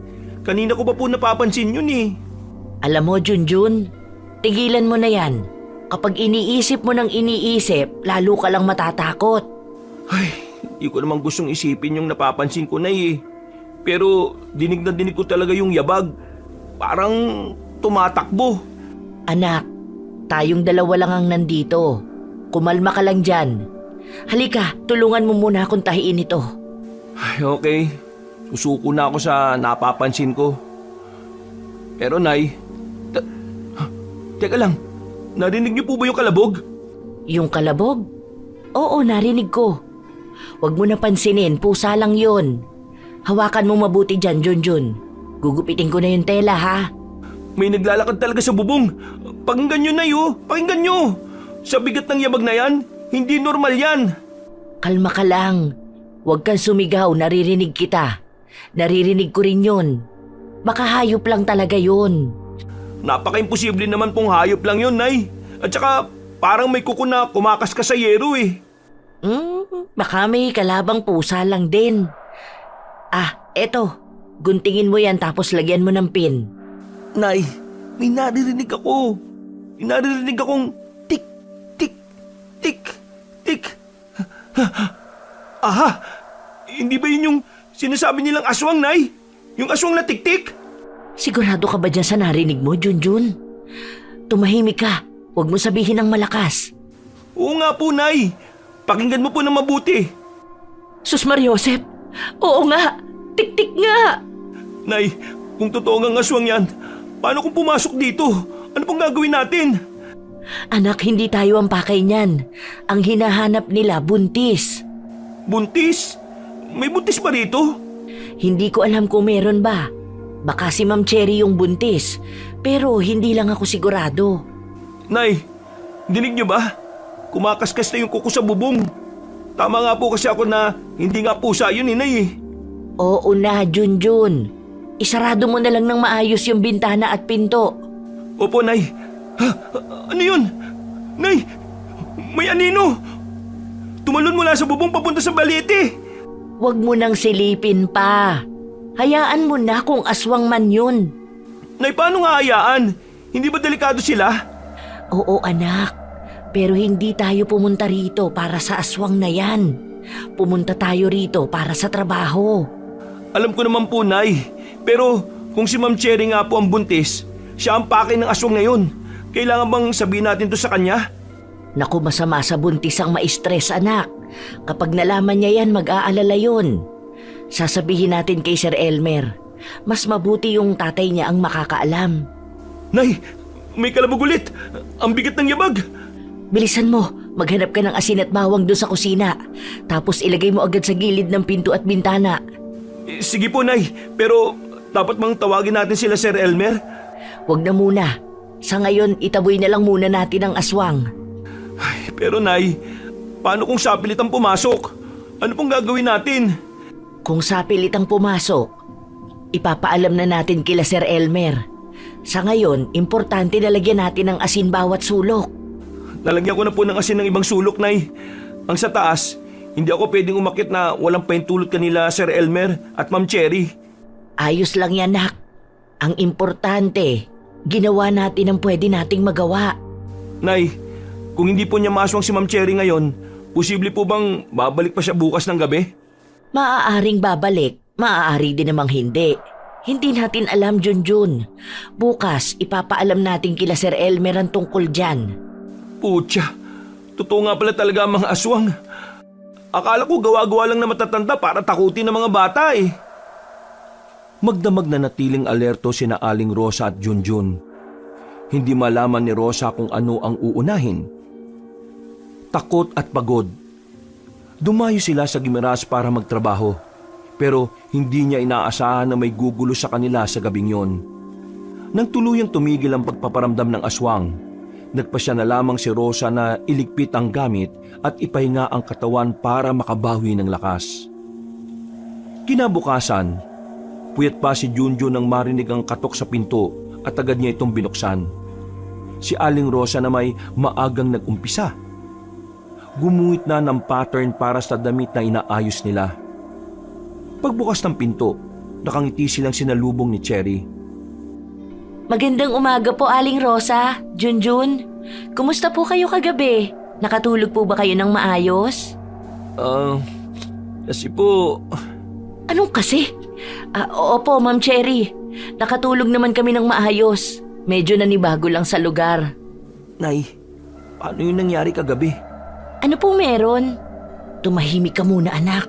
Kanina ko pa po napapansin yun eh. Alam mo, Junjun, tigilan mo na yan. Kapag iniisip mo ng iniisip, lalo ka lang matatakot. Ay, di ko naman gustong isipin yung napapansin ko na eh. Pero dinig na dinig ko talaga yung yabag. Parang tumatakbo. Anak, tayong dalawa lang ang nandito. Kumalma ka lang dyan. Halika, tulungan mo muna akong tahiin ito. Ay, okay. Susuko na ako sa napapansin ko. Pero Nay, teka lang, narinig niyo po ba yung kalabog? Yung kalabog? Oo, narinig ko. Huwag mo na pansinin, pusa lang yun. Hawakan mo mabuti dyan, Junjun. Gugupitin ko na yung tela, ha? May naglalakad talaga sa bubong. Pakinggan nyo, Nay, oh. Pakinggan nyo. Sa bigat ng yabag na yan, hindi normal yan. Kalma ka lang. Huwag kang sumigaw, naririnig kita. Naririnig ko rin yun. Baka hayop lang talaga yun. Napaka-imposible naman pong hayop lang yun, Nay. At saka parang may kuko na kumakaskas sa yero eh. Baka may kalabang pusa lang din. Ah, eto. Guntingin mo yan tapos lagyan mo ng pin. Nay, may naririnig ako. May naririnig akong tik, tik, tik, tik. Aha! Hindi ba yun yung sinasabi nilang aswang, Nay? Yung aswang na tik-tik? Sigurado ka ba dyan sa narinig mo, Junjun? Tumahimik ka. Huwag mo sabihin ng malakas. Oo nga po, Nay. Pakinggan mo po ng mabuti. Sus Mariosep! Oo nga! Tik-tik nga! Nay, kung totoo nga aswang yan, paano kung pumasok dito? Ano pong gagawin natin? Anak, hindi tayo ang pakay niyan. Ang hinahanap nila, buntis. Buntis? May buntis pa rito? Hindi ko alam kung meron ba. Baka si Ma'am Cherry yung buntis. Pero hindi lang ako sigurado. Nay, dinig niyo ba? Kumakaskas na yung kuko sa bubong. Tama nga po kasi ako na hindi nga pusa yun, Nay eh. Oo na, Junjun. Isarado mo na lang ng maayos yung bintana at pinto. Opo, Nay. Ha? Ano yun? Nay, may anino. Tumalon mula sa bubong papunta sa balete. Huwag mo nang silipin pa. Hayaan mo na kung aswang man yun. Nay, paano nga hayaan? Hindi ba delikado sila? Oo anak, pero hindi tayo pumunta rito para sa aswang na yan. Pumunta tayo rito para sa trabaho. Alam ko naman po, Nay. Pero kung si Ma'am Cherry nga po ang buntis, siya ang pakay ng aswang na yun. Kailangan bang sabihin natin to sa kanya? Naku, masama sa buntis ang ma-stress, anak. Kapag nalaman niya yan, mag-aalala yun. Sasabihin natin kay Sir Elmer. Mas mabuti yung tatay niya ang makakaalam. Nay, may kalabog ulit. Ang bigat ng yabag. Bilisan mo, maghanap ka ng asin at bawang doon sa kusina. Tapos ilagay mo agad sa gilid ng pinto at bintana. Sige po, Nay. Pero dapat bang tawagin natin sila Sir Elmer? Huwag na muna. Sa ngayon, itaboy na lang muna natin ang aswang. Ay, pero Nay, paano kung sapilit ang pumasok? Ano pong gagawin natin? Kung sapilit ang pumasok, ipapaalam na natin kila Sir Elmer. Sa ngayon, importante na lagyan natin ng asin bawat sulok. Lalagyan ko na po ng asin ng ibang sulok, Nay. Ang sa taas, hindi ako pwedeng umakyat na walang paintulot kanila Sir Elmer at Ma'am Cherry. Ayos lang yan, nak. Ang importante, ginawa natin ang pwede nating magawa. Nay, kung hindi po niya maaswang si Ma'am Cherry ngayon, posible po bang babalik pa siya bukas ng gabi? Maaaring babalik, maaari din namang hindi. Hindi natin alam, Junjun. Bukas, ipapaalam natin kila Sir Elmer ang tungkol dyan. Putya, totoo nga pala talaga ang mga aswang. Akala ko gawa-gawa lang na matatanda para takutin ng mga bata eh. Magdamag na natiling alerto sina Aling Rosa at Junjun. Hindi malaman ni Rosa kung ano ang uunahin. Takot at pagod. Dumayo sila sa Gimeras para magtrabaho. Pero hindi niya inaasahan na may gugulo sa kanila sa gabing yon. Nang tuluyang tumigil ang pagpaparamdam ng aswang, nagpasya na lamang si Rosa na iligpit ang gamit at ipahinga ang katawan para makabawi ng lakas. Kinabukasan, Puyat pa si Junjun nang marinig ang katok sa pinto at agad niya itong binuksan. Si Aling Rosa na may maagang nag-umpisa. Gumuhit na ng pattern para sa damit na inaayos nila. Pagbukas ng pinto, nakangiti silang sinalubong ni Cherry. Magandang umaga po, Aling Rosa, Junjun. Kumusta po kayo kagabi? Nakatulog po ba kayo ng maayos? Kasi po... Anong kasi? Opo, Ma'am Cherry. Nakatulog naman kami ng maayos. Medyo nanibago lang sa lugar. Nay, paano yung nangyari kagabi? Ano pong meron? Tumahimik ka muna, anak.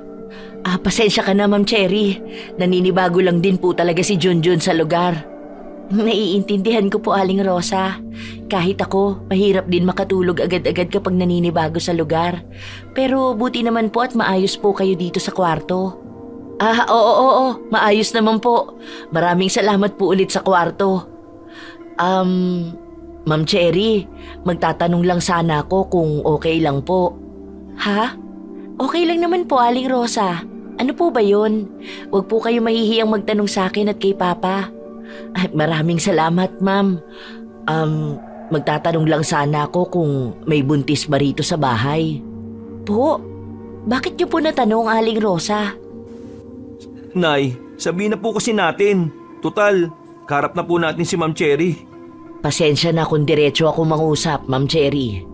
Pasensya ka na, Ma'am Cherry. Naninibago lang din po talaga si Junjun sa lugar. Naiintindihan ko po, Aling Rosa. Kahit ako, mahirap din makatulog agad-agad kapag naninibago sa lugar. Pero buti naman po at maayos po kayo dito sa kwarto. Oo, maayos naman po. Maraming salamat po ulit sa kwarto. Ma'am Cherry, magtatanong lang sana ako kung okay lang po. Ha? Okay lang naman po, Aling Rosa. Ano po ba yun? Huwag po kayo mahihiyang magtanong sa akin at kay Papa. Maraming salamat, Ma'am. Magtatanong lang sana ako kung may buntis ba rito sa bahay. Po? Bakit niyo po natanong, Aling Rosa? Nay, sabihin na po kasi natin. Total, karap na po natin si Ma'am Cherry. Pasensya na kung diretso ako mangusap, Ma'am Cherry.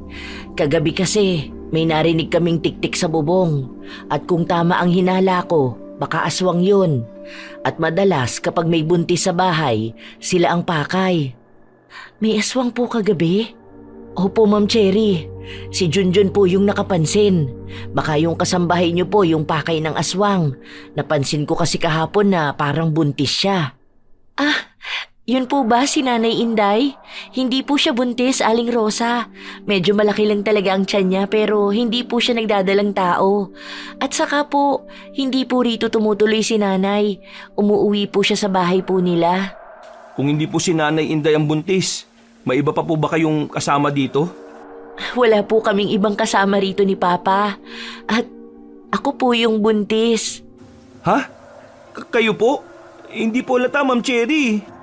Kagabi kasi, may narinig kaming tiktik sa bubong. At kung tama ang hinala ko, baka aswang yun. At madalas kapag may buntis sa bahay, sila ang pakay. May aswang po kagabi? Opo, Ma'am Cherry. Si Junjun po yung nakapansin. Baka yung kasambahay niyo po yung pakay ng aswang. Napansin ko kasi kahapon na parang buntis siya. Yun po ba si Nanay Inday? Hindi po siya buntis, Aling Rosa. Medyo malaki lang talaga ang tiyan niya pero hindi po siya nagdadalang tao. At saka po, hindi po rito tumutuloy si Nanay. Umuuwi po siya sa bahay po nila. Kung hindi po si Nanay Inday ang buntis, may iba pa po ba kayong kasama dito? Wala po kaming ibang kasama rito ni Papa. At ako po yung buntis. Ha? Kayo po? Hindi po halata, Ma'am Cherry.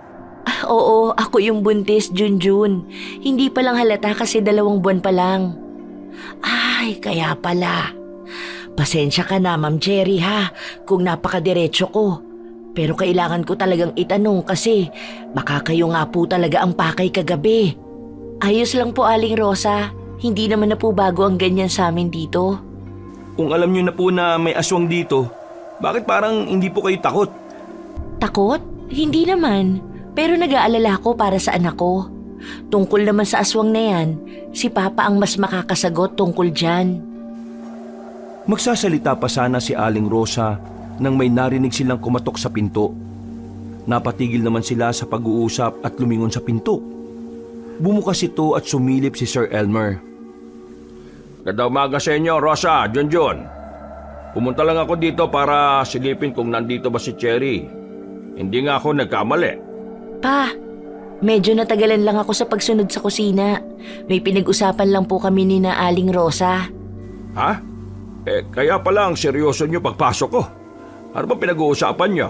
Oo, ako yung buntis, Junjun. Hindi pa lang halata kasi 2 buwan pa lang. Ay, kaya pala. Pasensya ka na, Ma'am Cherry ha, kung napakadiretso ko. Pero kailangan ko talagang itanong kasi baka kayo nga po talaga ang pakay kagabi. Ayos lang po, Aling Rosa. Hindi naman na po bago ang ganyan sa amin dito. Kung alam niyo na po na may aswang dito, bakit parang hindi po kayo takot? Takot? Hindi naman. Pero nag-aalala ko para sa anak ko. Tungkol naman sa aswang na yan, si Papa ang mas makakasagot tungkol dyan. Magsasalita pa sana si Aling Rosa nang may narinig silang kumatok sa pinto. Napatigil naman sila sa pag-uusap at lumingon sa pinto. Bumukas ito at sumilip si Sir Elmer. Ganda umaga sa inyo, Rosa, Junjun. Pumunta lang ako dito para silipin kung nandito ba si Cherry. Hindi nga ako nagkamali. Pa, medyo natagalan lang ako sa pagsunod sa kusina. May pinag-usapan lang po kami ni na Aling Rosa. Ha? Kaya palang seryoso nyo pagpasok ko. Ano ba pinag-uusapan nyo?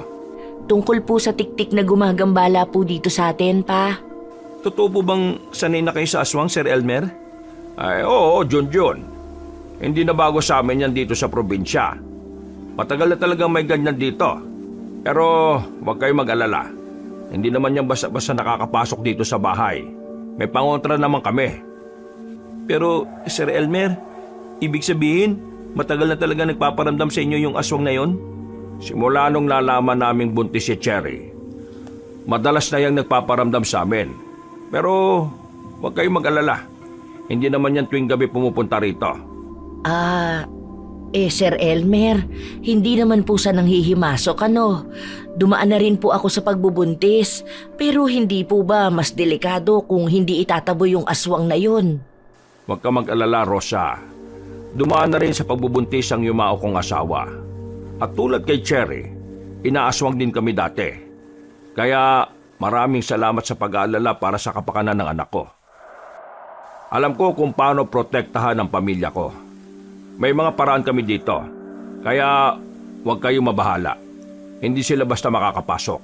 Tungkol po sa tiktik na gumagambala po dito sa atin, Pa. Totoo po bang sanay na kayo sa aswang, Sir Elmer? Oo, Junjun. Hindi na bago sa amin yan dito sa probinsya. Matagal na talagang may ganyan dito. Pero huwag kayong mag-alala. Hindi naman yan basta-basta nakakapasok dito sa bahay. May pangontra naman kami. Pero, Sir Elmer, ibig sabihin, matagal na talaga nagpaparamdam sa inyo yung aswang na yon? Simula nung nalaman naming buntis si Cherry, madalas na yang nagpaparamdam sa amin. Pero huwag kayong mag-alala. Hindi naman yan tuwing gabi pumupunta rito. Sir Elmer, hindi naman po sa nanghihimasok ano. Dumaan na rin po ako sa pagbubuntis. Pero hindi po ba mas delikado kung hindi itatabo yung aswang na yun? Huwag ka mag-alala, Rosa. Dumaan na rin sa pagbubuntis ang yumao kong asawa. At tulad kay Cherry, inaaswang din kami dati. Kaya maraming salamat sa pag-aalala para sa kapakanan ng anak ko. Alam ko kung paano protektahan ang pamilya ko. May mga paraan kami dito. Kaya huwag kayong mabahala. hindi sila basta makakapasok.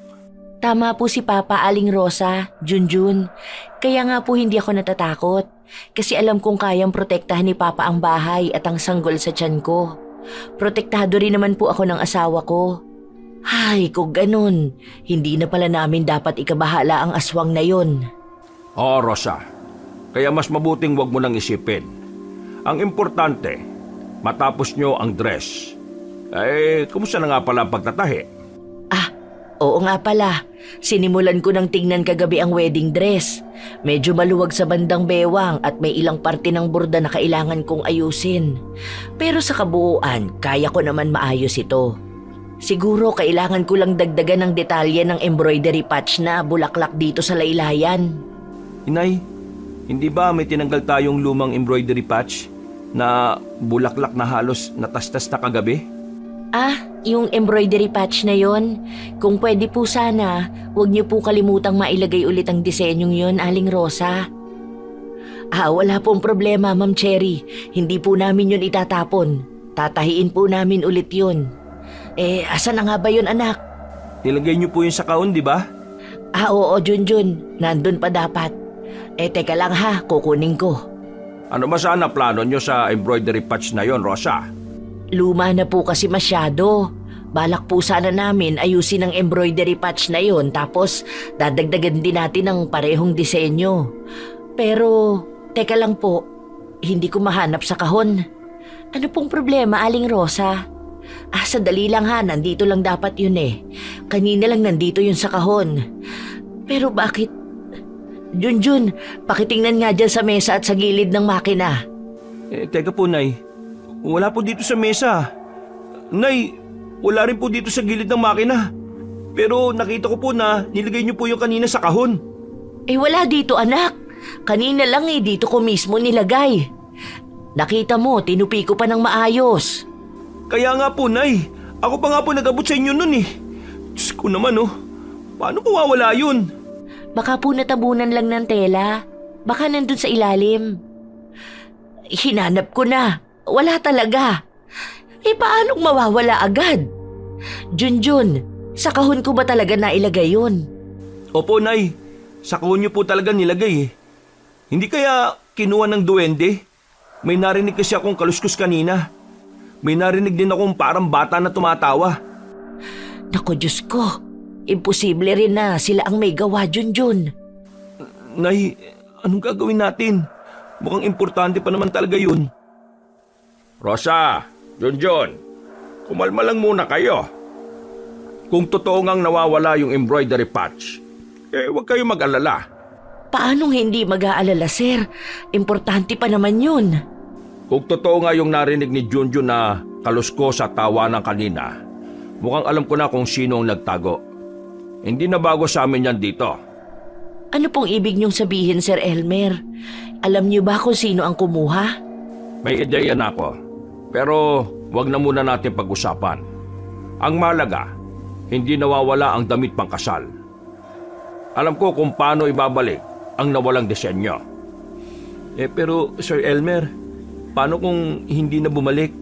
Tama po si Papa, Aling Rosa, Junjun. Kaya nga po hindi ako natatakot. Kasi alam kong kayang protektahan ni Papa ang bahay at ang sanggol sa tiyan ko. Protektado rin naman po ako ng asawa ko. Ay, kung ganun, hindi na pala namin dapat ikabahala ang aswang na yon. Oo, Rosa. Kaya mas mabuting wag mo nang isipin. Ang importante, matapos nyo ang dress. Kumusta na nga pala ang pagtatahi? Oo nga pala, sinimulan ko ng tingnan kagabi ang wedding dress. Medyo maluwag sa bandang bewang at may ilang parte ng borda na kailangan kong ayusin. Pero sa kabuuan, kaya ko naman maayos ito. Siguro kailangan ko lang dagdagan ng detalye ng embroidery patch na bulaklak dito sa laylayan. Inay, hindi ba may tinanggal tayong lumang embroidery patch na bulaklak na halos natastas na kagabi? Yung embroidery patch na yon, kung pwede po sana, huwag niyo po kalimutang mailagay ulit ang disenyong yon, Aling Rosa. Wala pong problema, Ma'am Cherry. Hindi po namin yun itatapon. Tatahiin po namin ulit yun. Asan na nga ba yun, anak? Nilagay niyo po yun sa kahon, di ba? Oo, Junjun. Nandun pa dapat. Teka lang ha, kukunin ko. Ano ba sana plano nyo sa embroidery patch na yon, Rosa? Luma na po kasi masyado. Balak po sana namin ayusin ang embroidery patch na yon, tapos dadagdagan din natin ng parehong disenyo. Pero, teka lang po, hindi ko mahanap sa kahon. Ano pong problema, Aling Rosa? Sandali lang ha, nandito lang dapat yun eh. Kanina lang nandito yun sa kahon. Pero bakit? Junjun, pakitingnan nga dyan sa mesa at sa gilid ng makina. Teka po, Nay. Wala po dito sa mesa. Nay, wala rin po dito sa gilid ng makina. Pero nakita ko po na nilagay niyo po yung kanina sa kahon. Wala dito, anak. Kanina lang dito ko mismo nilagay. Nakita mo, tinupi ko pa ng maayos. Kaya nga po, Nay. Ako pa nga po nag-abot sa inyo nun eh. Diyos ko naman paano po wawala yun? Baka po natabunan lang ng tela. Baka nandun sa ilalim. Hinanap ko na. Wala talaga. Paanong mawawala agad? Junjun, sa kahon ko ba talaga nailagay yun? Opo, Nay. Sa kahon niyo po talaga nilagay eh. Hindi kaya kinuha ng duwende? May narinig kasi akong kaluskus kanina. May narinig din akong parang bata na tumatawa. Naku, Diyos ko. Imposible rin na sila ang may gawa, Junjun. Nay, anong gagawin natin? Mukhang importante pa naman talaga yun. Rosa, Junjun, kumalma lang muna kayo. Kung totoo ngang nawawala yung embroidery patch, huwag kayo mag-alala. Paanong hindi mag-aalala, sir? Importante pa naman yun. Kung totoo nga yung narinig ni Junjun na kalusko sa tawanan kanina, mukhang alam ko na kung sino ang nagtago. Hindi na bago sa amin yan dito. Ano pong ibig niyong sabihin, Sir Elmer? Alam niyo ba kung sino ang kumuha? May ideya na ako. Pero wag na muna natin pag-usapan. Ang malaga, hindi nawawala ang damit pangkasal. Alam ko kung paano ibabalik ang nawalang disenyo. Pero Sir Elmer, paano kung hindi na bumalik?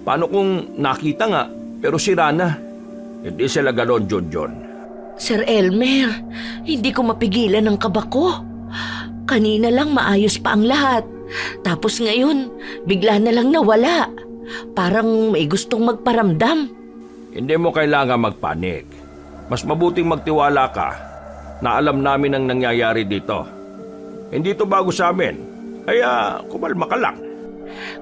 Paano kung nakita nga pero sira na? Hindi sila ganon, Junjun. Sir Elmer, hindi ko mapigilan ang kaba ko. Kanina lang maayos pa ang lahat. Tapos ngayon, bigla na lang nawala. Parang may gustong magparamdam. Hindi mo kailangan magpanik. Mas mabuting magtiwala ka na alam namin ang nangyayari dito. Hindi to bago sa amin, kaya kumalma ka lang.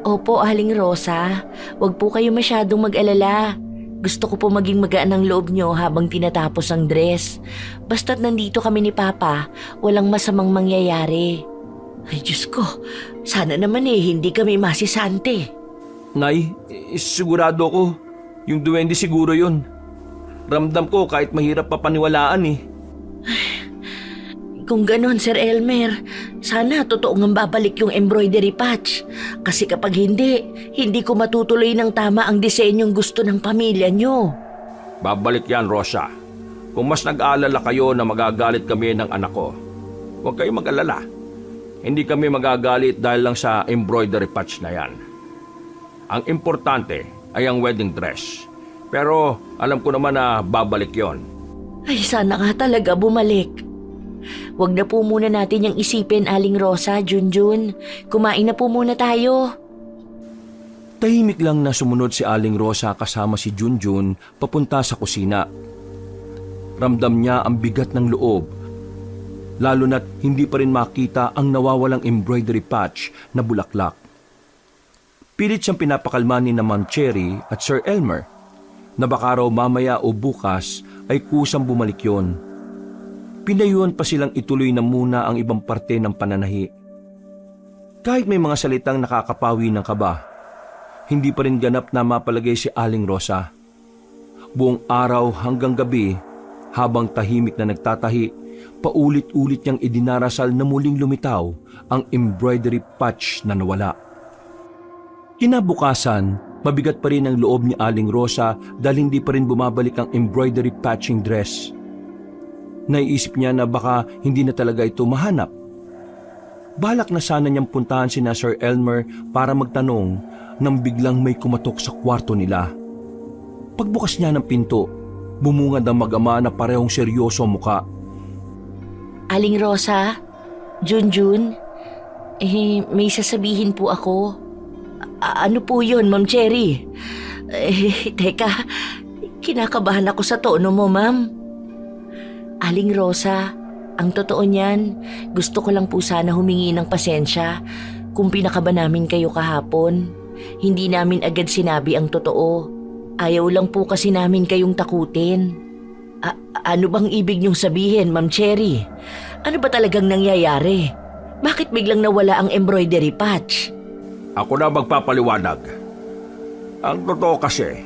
Opo, Aling Rosa. Huwag po kayo masyadong mag-alala. Gusto ko po maging magaan ang loob nyo habang tinatapos ang dress. Basta't nandito kami ni Papa, walang masamang mangyayari. Ay, Diyos ko, sana naman hindi kami masisante. Nay, sigurado ko, yung duwende siguro yun. Ramdam ko kahit mahirap pa paniwalaan eh. Kung ganon, Sir Elmer, sana totoo ngang babalik yung embroidery patch. Kasi kapag hindi ko matutuloy ng tama ang disenyong gusto ng pamilya nyo. Babalik yan, Rosa. Kung mas nag-aalala kayo na magagalit kami ng anak ko, huwag kayong mag-alala. Hindi kami magagalit dahil lang sa embroidery patch na yan. Ang importante ay ang wedding dress. Pero alam ko naman na babalik yon. Ay, sana nga talaga bumalik. Huwag na po muna natin yung isipin, Aling Rosa, Junjun. Kumain na po muna tayo. Tahimik lang na sumunod si Aling Rosa kasama si Junjun papunta sa kusina. Ramdam niya ang bigat ng loob, lalo na't hindi pa rin makita ang nawawalang embroidery patch na bulaklak. Pilit siyang pinapakalma ni na Ma'am Cherry at Sir Elmer na baka raw mamaya o bukas ay kusang bumalik yon. Pinayuhan pa silang ituloy na muna ang ibang parte ng pananahi. Kahit may mga salitang nakakapawi ng kaba, hindi pa rin ganap na mapalagay si Aling Rosa. Buong araw hanggang gabi, habang tahimik na nagtatahi, paulit-ulit niyang idinarasal na muling lumitaw ang embroidery patch na nawala. Kinabukasan, mabigat pa rin ang loob ni Aling Rosa dahil hindi pa rin bumabalik ang embroidery patching dress. Naiisip niya na baka hindi na talaga ito mahanap. Balak na sana niyang puntahan si Sir Elmer para magtanong nang biglang may kumatok sa kwarto nila. Pagbukas niya ng pinto, bumungad ang mag-ama na parehong seryoso ang muka. Aling Rosa, Junjun, may sasabihin po ako. Ano po yun, Ma'am Cherry? Teka, kinakabahan ako sa tono mo, Ma'am. Aling Rosa, ang totoo niyan, gusto ko lang po sana humingi ng pasensya kung pinakaba namin kayo kahapon. Hindi namin agad sinabi ang totoo. Ayaw lang po kasi namin kayong takutin. Ano bang ibig niyong sabihin, Ma'am Cherry? Ano ba talagang nangyayari? Bakit biglang nawala ang embroidery patch? Ako na magpapaliwanag. Ang totoo kasi,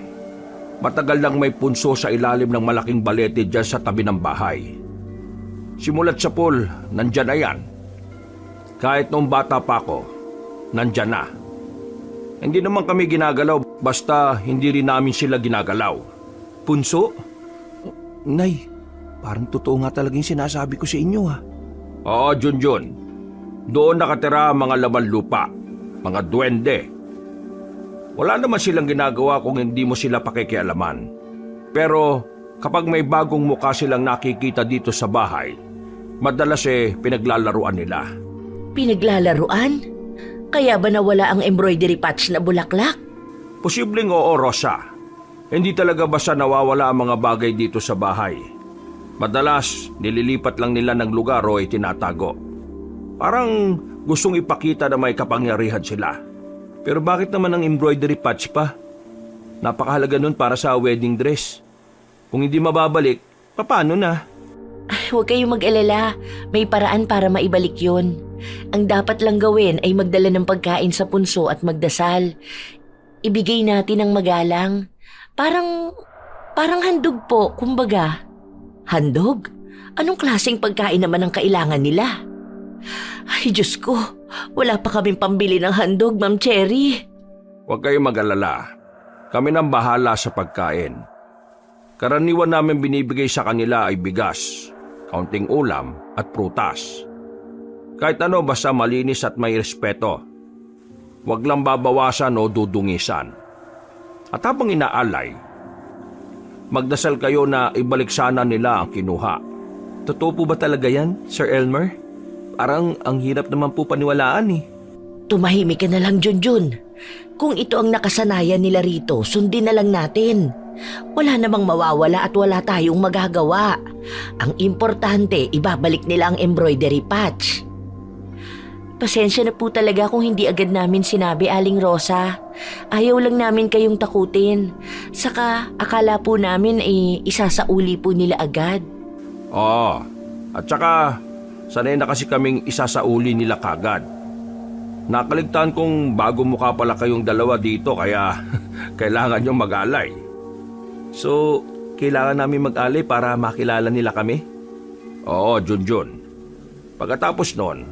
matagal nang may punso sa ilalim ng malaking balete dyan sa tabi ng bahay. Simulat sa pool, nandyan na yan. Kahit noong bata pa ako, nandyan na. Hindi naman kami ginagalaw, basta hindi rin namin sila ginagalaw. Punso? Nay, parang totoo nga talaga yung sinasabi ko sa inyo ha. Oo, Junjun. Doon nakatira ang mga laman lupa, mga duwende. Wala naman silang ginagawa kung hindi mo sila pakikialaman. Pero kapag may bagong mukha silang nakikita dito sa bahay, madalas pinaglalaruan nila. Pinaglalaruan? Kaya ba nawala ang embroidery patch na bulaklak? Posibleng oo, Rosa. Hindi talaga basta nawawala ang mga bagay dito sa bahay. Madalas, nililipat lang nila ng lugar o itinatago. Parang gustong ipakita na may kapangyarihan sila. Pero bakit naman ang embroidery patch pa? Napakahalaga nun para sa wedding dress. Kung hindi mababalik, paano na? Ay, huwag kayong mag-alala. May paraan para maibalik yun. Ang dapat lang gawin ay magdala ng pagkain sa punso at magdasal. Ibigay natin ang magalang. Parang handog po, kumbaga. Handog? Anong klaseng pagkain naman ang kailangan nila? Ay, Diyos ko. Wala pa kaming pambili ng handog, Ma'am Cherry. Huwag kayong mag-alala. Kami nang bahala sa pagkain. Karaniwan namin binibigay sa kanila ay bigas, kaunting ulam at prutas. Kahit ano basta malinis at may respeto. Huwag lang babawasan o dudungisan. At habang inaalay, magdasal kayo na ibalik sana nila ang kinuha. Totoo po ba talaga yan, Sir Elmer? Parang ang hirap naman po paniwalaan eh. Tumahimik ka na lang, Junjun. Kung ito ang nakasanayan nila rito, sundin na lang natin. Wala namang mawawala at wala tayong magagawa. Ang importante, ibabalik nila ang embroidery patch. Pasensya na po talaga kung hindi agad namin sinabi, Aling Rosa. Ayaw lang namin kayong takutin. Saka akala po namin isasauli po nila agad. Oo, at saka sanay na kasi kaming isasauli nila kagad. Nakaligtaan kong bago mukha pala kayong dalawa dito kaya kailangan nyo mag-alay. So, kailangan namin mag-alay para makilala nila kami? Oo, Junjun. Pagkatapos nun,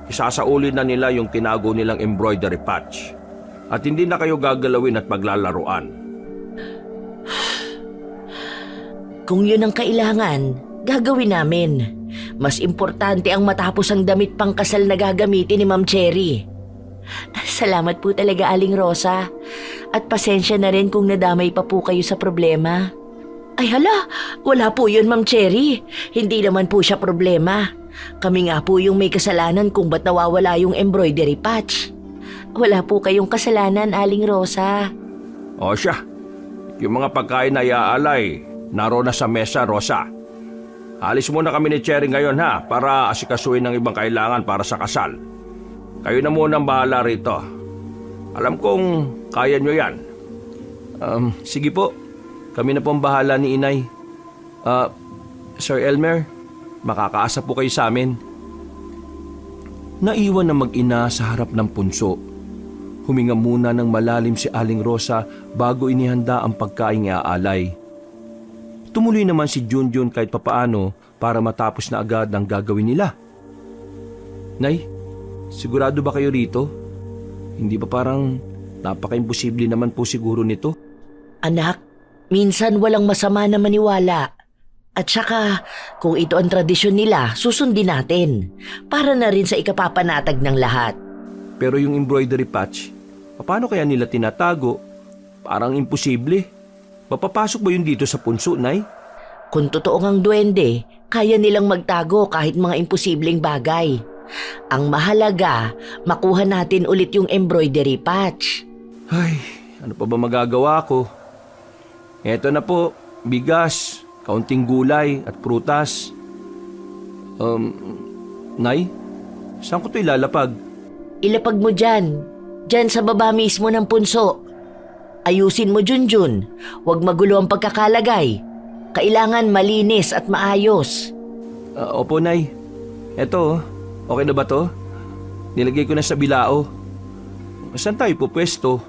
isasauli na nila yung tinago nilang embroidery patch. At hindi na kayo gagalawin at maglalaruan. Kung yun ang kailangan, gagawin namin. Mas importante ang matapos ang damit pangkasal na gagamitin ni Ma'am Cherry. Salamat po talaga, Aling Rosa. At pasensya na rin kung nadamay pa po kayo sa problema. Ay hala, wala po yun Ma'am Cherry. Hindi naman po siya problema. Kami nga po yung may kasalanan kung ba't nawawala yung embroidery patch. Wala po kayong kasalanan, Aling Rosa. O siya, yung mga pagkain na iaalay, naroon na sa mesa, Rosa. Alis muna kami ni Cherry ngayon ha, para asikasuhin ng ibang kailangan para sa kasal. Kayo na muna ang bahala rito. Alam kong kaya nyo yan. Sige po. Kami na po ang bahala ni Inay. Sir Elmer, makakaasa po kayo sa amin. Naiwan na mag-ina sa harap ng punso. Huminga muna ng malalim si Aling Rosa bago inihanda ang pagkaing iaalay. Tumuloy naman si Junjun kahit papaano para matapos na agad ang gagawin nila. Nay, sigurado ba kayo rito? Hindi ba parang napaka-imposible naman po siguro nito? Anak, minsan walang masama na maniwala. At saka, kung ito ang tradisyon nila, susundin natin. Para na rin sa ikapapanatag ng lahat. Pero yung embroidery patch, paano kaya nila tinatago? Parang imposible. Mapapasok ba yun dito sa punso, Nay? Kung totoo ngang duwende, kaya nilang magtago kahit mga imposibleng bagay. Ang mahalaga, makuha natin ulit yung embroidery patch. Ay, ano pa ba magagawa ko? Eto na po, bigas, kaunting gulay at prutas. Nay, saan ko ito ilalapag? Ilapag mo dyan. Dyan sa baba mismo ng punso. Ayusin mo, Junjun. Huwag magulo ang pagkakalagay. Kailangan malinis at maayos. Opo, Nay. Eto, okay na ba to? Nilagay ko na sa bilao. Saan tayo pupwesto?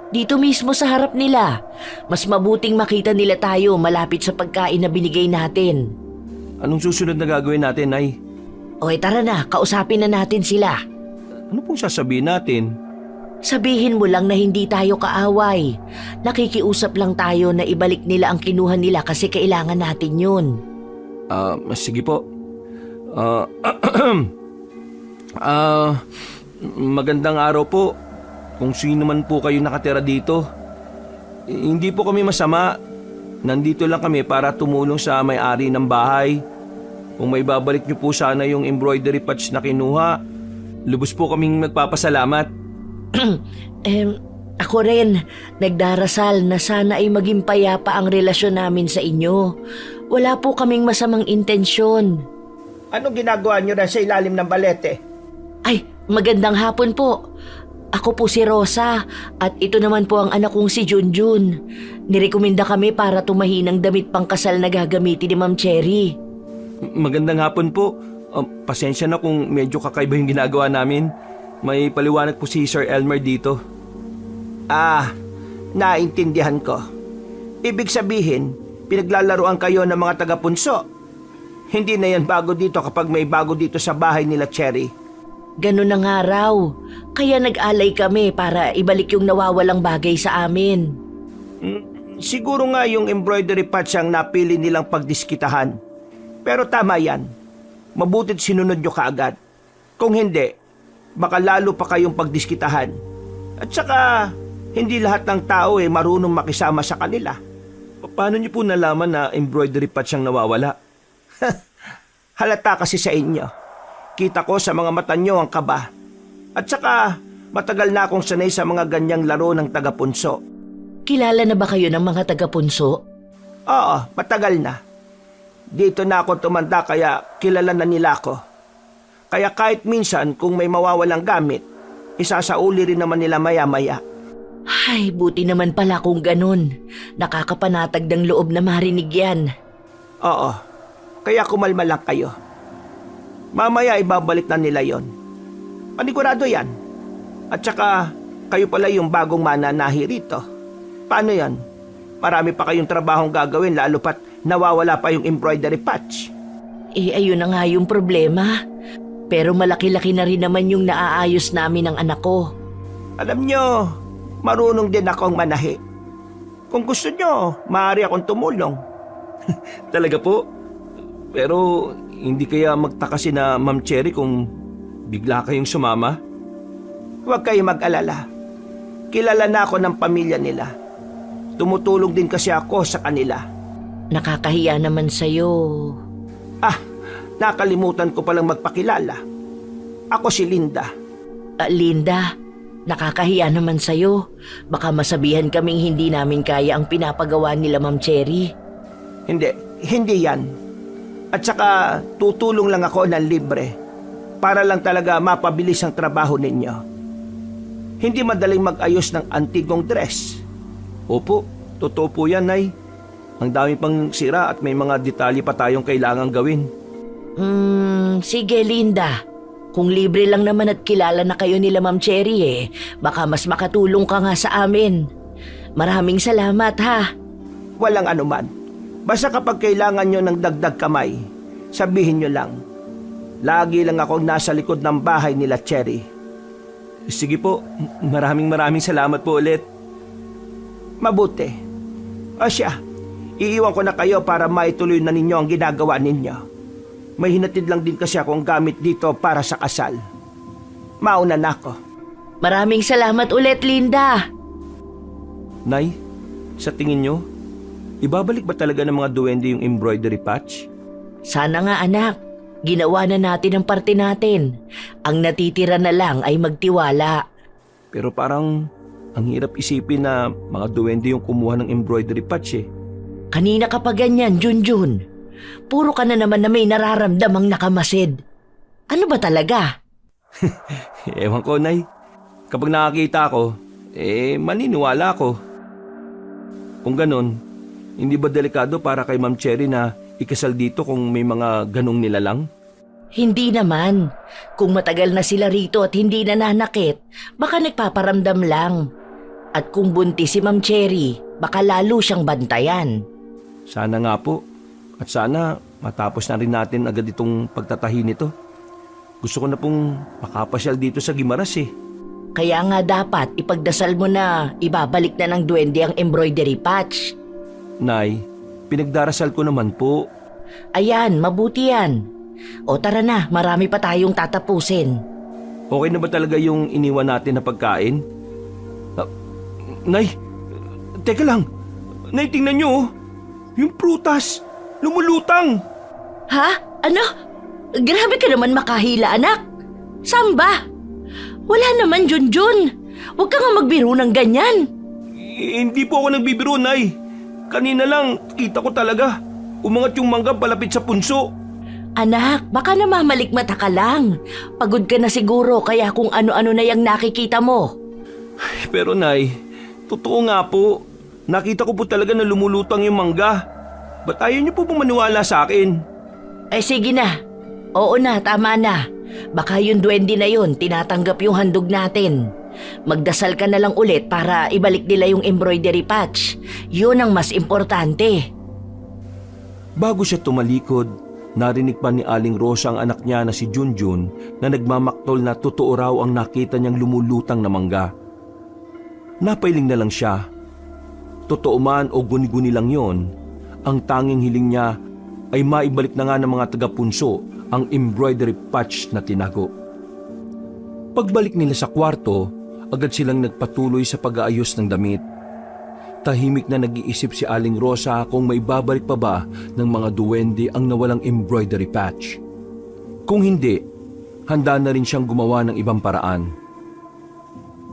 Dito mismo sa harap nila. Mas mabuting makita nila tayo malapit sa pagkain na binigay natin. Anong susunod na gagawin natin, Nay? Okay, tara na. Kausapin na natin sila. Ano pong sasabihin natin? Sabihin mo lang na hindi tayo kaaway. Nakikiusap lang tayo na ibalik nila ang kinuha nila kasi kailangan natin yun. Sige po. Magandang araw po. Kung sino man po kayo nakatira dito. Hindi po kami masama. Nandito lang kami para tumulong sa may-ari ng bahay. Kung may babalik niyo po sana yung embroidery patch na kinuha, lubos po kaming magpapasalamat. Ako rin, nagdarasal na sana ay maging payapa ang relasyon namin sa inyo. Wala po kaming masamang intensyon. Anong ginagawa nyo na sa ilalim ng balete? Ay, magandang hapon po. Ako po si Rosa at ito naman po ang anak kong si Junjun. Nirekomenda kami para tumahi ng damit pangkasal na gagamitin ni Ma'am Cherry. Magandang hapon po. Pasensya na kung medyo kakaiba yung ginagawa namin. May paliwanag po si Sir Elmer dito. Naintindihan ko. Ibig sabihin, pinaglalaroan kayo ng mga taga-punso. Hindi na yan bago dito kapag may bago dito sa bahay nila, Cherry. Ganun na nga raw. Kaya nag-alay kami para ibalik yung nawawalang bagay sa amin. Siguro nga yung embroidery patch ang napili nilang pagdiskitahan. Pero tama yan. Mabuti't sinunod nyo kaagad. Kung hindi, baka lalo pa kayong pagdiskitahan. At saka, hindi lahat ng tao marunong makisama sa kanila. Paano niyo po nalaman na embroidery patch ang nawawala? Halata kasi sa inyo. Kita ko sa mga mata nyo ang kaba. At saka, matagal na akong sanay sa mga ganyang laro ng taga-punso. Kilala na ba kayo ng mga taga-punso? Oo, matagal na. Dito na ako tumanda kaya kilala na nila ako. Kaya kahit minsan kung may mawawalang gamit, isasauli rin naman nila maya-maya. Ay, buti naman pala kung ganun. Nakakapanatag ng loob na marinig yan. Oo, kaya kumalma lang kayo. Mamaya ibabalik na nila yon. Panigurado yan. At saka, kayo pala yung bagong mananahi rito. Paano yan? Marami pa kayong trabahong gagawin lalo pat nawawala pa yung embroidery patch. Ayun na nga yung problema. Pero malaki-laki na rin naman yung naaayos namin ng anak ko. Alam nyo, marunong din akong manahi. Kung gusto nyo, maaari akong tumulong. Talaga po? Pero hindi kaya magtaka si na Ma'am Cherry kung bigla kayong sumama? Huwag kayong mag-alala. kilala na ako ng pamilya nila. Tumutulong din kasi ako sa kanila. Nakakahiya naman sa'yo. Ah, nakalimutan ko palang magpakilala. Ako si Linda. Linda, nakakahiya naman sa'yo. Baka masabihan kaming hindi namin kaya ang pinapagawa nila Ma'am Cherry. Hindi yan. At saka tutulong lang ako ng libre para lang talaga mapabilis ang trabaho ninyo. Hindi madaling mag-ayos ng antigong dress. Opo, totoo po yan, Nay. Ang dami pang sira at may mga detalye pa tayong kailangang gawin. Sige Linda. Kung libre lang naman at kilala na kayo nila Ma'am Cherry baka mas makatulong ka nga sa amin. Maraming salamat ha. Walang anuman. Basta kapag kailangan nyo ng dagdag kamay, sabihin nyo lang. Lagi lang akong nasa likod ng bahay nila Cherry. Sige po, maraming salamat po ulit. Mabuti. O siya, iiwan ko na kayo para maituloy na ninyo ang ginagawa ninyo. May hinatid lang din kasi akong gamit dito para sa kasal. Mauna na ako. Maraming salamat ulit Linda. Nay, sa tingin nyo, ibabalik ba talaga ng mga duwende yung embroidery patch? Sana nga anak. Ginawa na natin ang parte natin. Ang natitira na lang ay magtiwala. Pero parang ang hirap isipin na mga duwende yung kumuha ng embroidery patch Kanina ka pa ganyan, Junjun. Puro ka na naman na may nararamdamang nakamasid. Ano ba talaga? Ewan ko, Nay. Kapag nakakita ko, maniniwala ko. Kung ganon, hindi ba delikado para kay Ma'am Cherry na ikasal dito kung may mga ganong nilalang? Hindi naman. Kung matagal na sila rito at hindi nananakit, baka nagpaparamdam lang. At kung buntis si Ma'am Cherry, baka lalo siyang bantayan. Sana nga po. At sana matapos na rin natin agad itong pagtatahi nito. Gusto ko na pong makapasyal dito sa Guimaras Kaya nga dapat ipagdasal mo na ibabalik na ng duwende ang embroidery patch. Nay, pinagdarasal ko naman po. Ayan, mabuti yan. O tara na, marami pa tayong tatapusin. Okay na ba talaga yung iniwan natin na pagkain? Nay, teka lang. Nay, tingnan nyo yung prutas, lumulutang. Ha? Ano? Grabe ka naman makahila, anak. Saan ba? Wala naman, Junjun. Huwag ka nga magbiro ng ganyan. Hindi po ako nagbibiro, Nay. Kanina lang, kita ko talaga. Umangat yung mangga palapit sa punso. Anak, baka namamalikmata ka lang. Pagod ka na siguro kaya kung ano-ano na yung nakikita mo. Pero Nay, totoo nga po. Nakita ko po talaga na lumulutang yung mangga. Ba't ayaw niyo po maniwala sa akin? Sige na. Oo na, tama na. Baka yung duwende na yun, tinatanggap yung handog natin. Magdasal ka na lang ulit para ibalik nila yung embroidery patch. Yun ang mas importante. Bago siya tumalikod, narinig pa ni Aling Rosa ang anak niya na si Junjun na nagmamaktol na totoo raw ang nakita niyang lumulutang na mangga. Napailing na lang siya. Totoo man o guni-guni lang yon, ang tanging hiling niya ay maibalik na nga ng mga taga-punso ang embroidery patch na tinago. Pagbalik nila sa kwarto, agad silang nagpatuloy sa pag-aayos ng damit. Tahimik na nag-iisip si Aling Rosa kung may babalik pa ba ng mga duwende ang nawalang embroidery patch. Kung hindi, handa na rin siyang gumawa ng ibang paraan.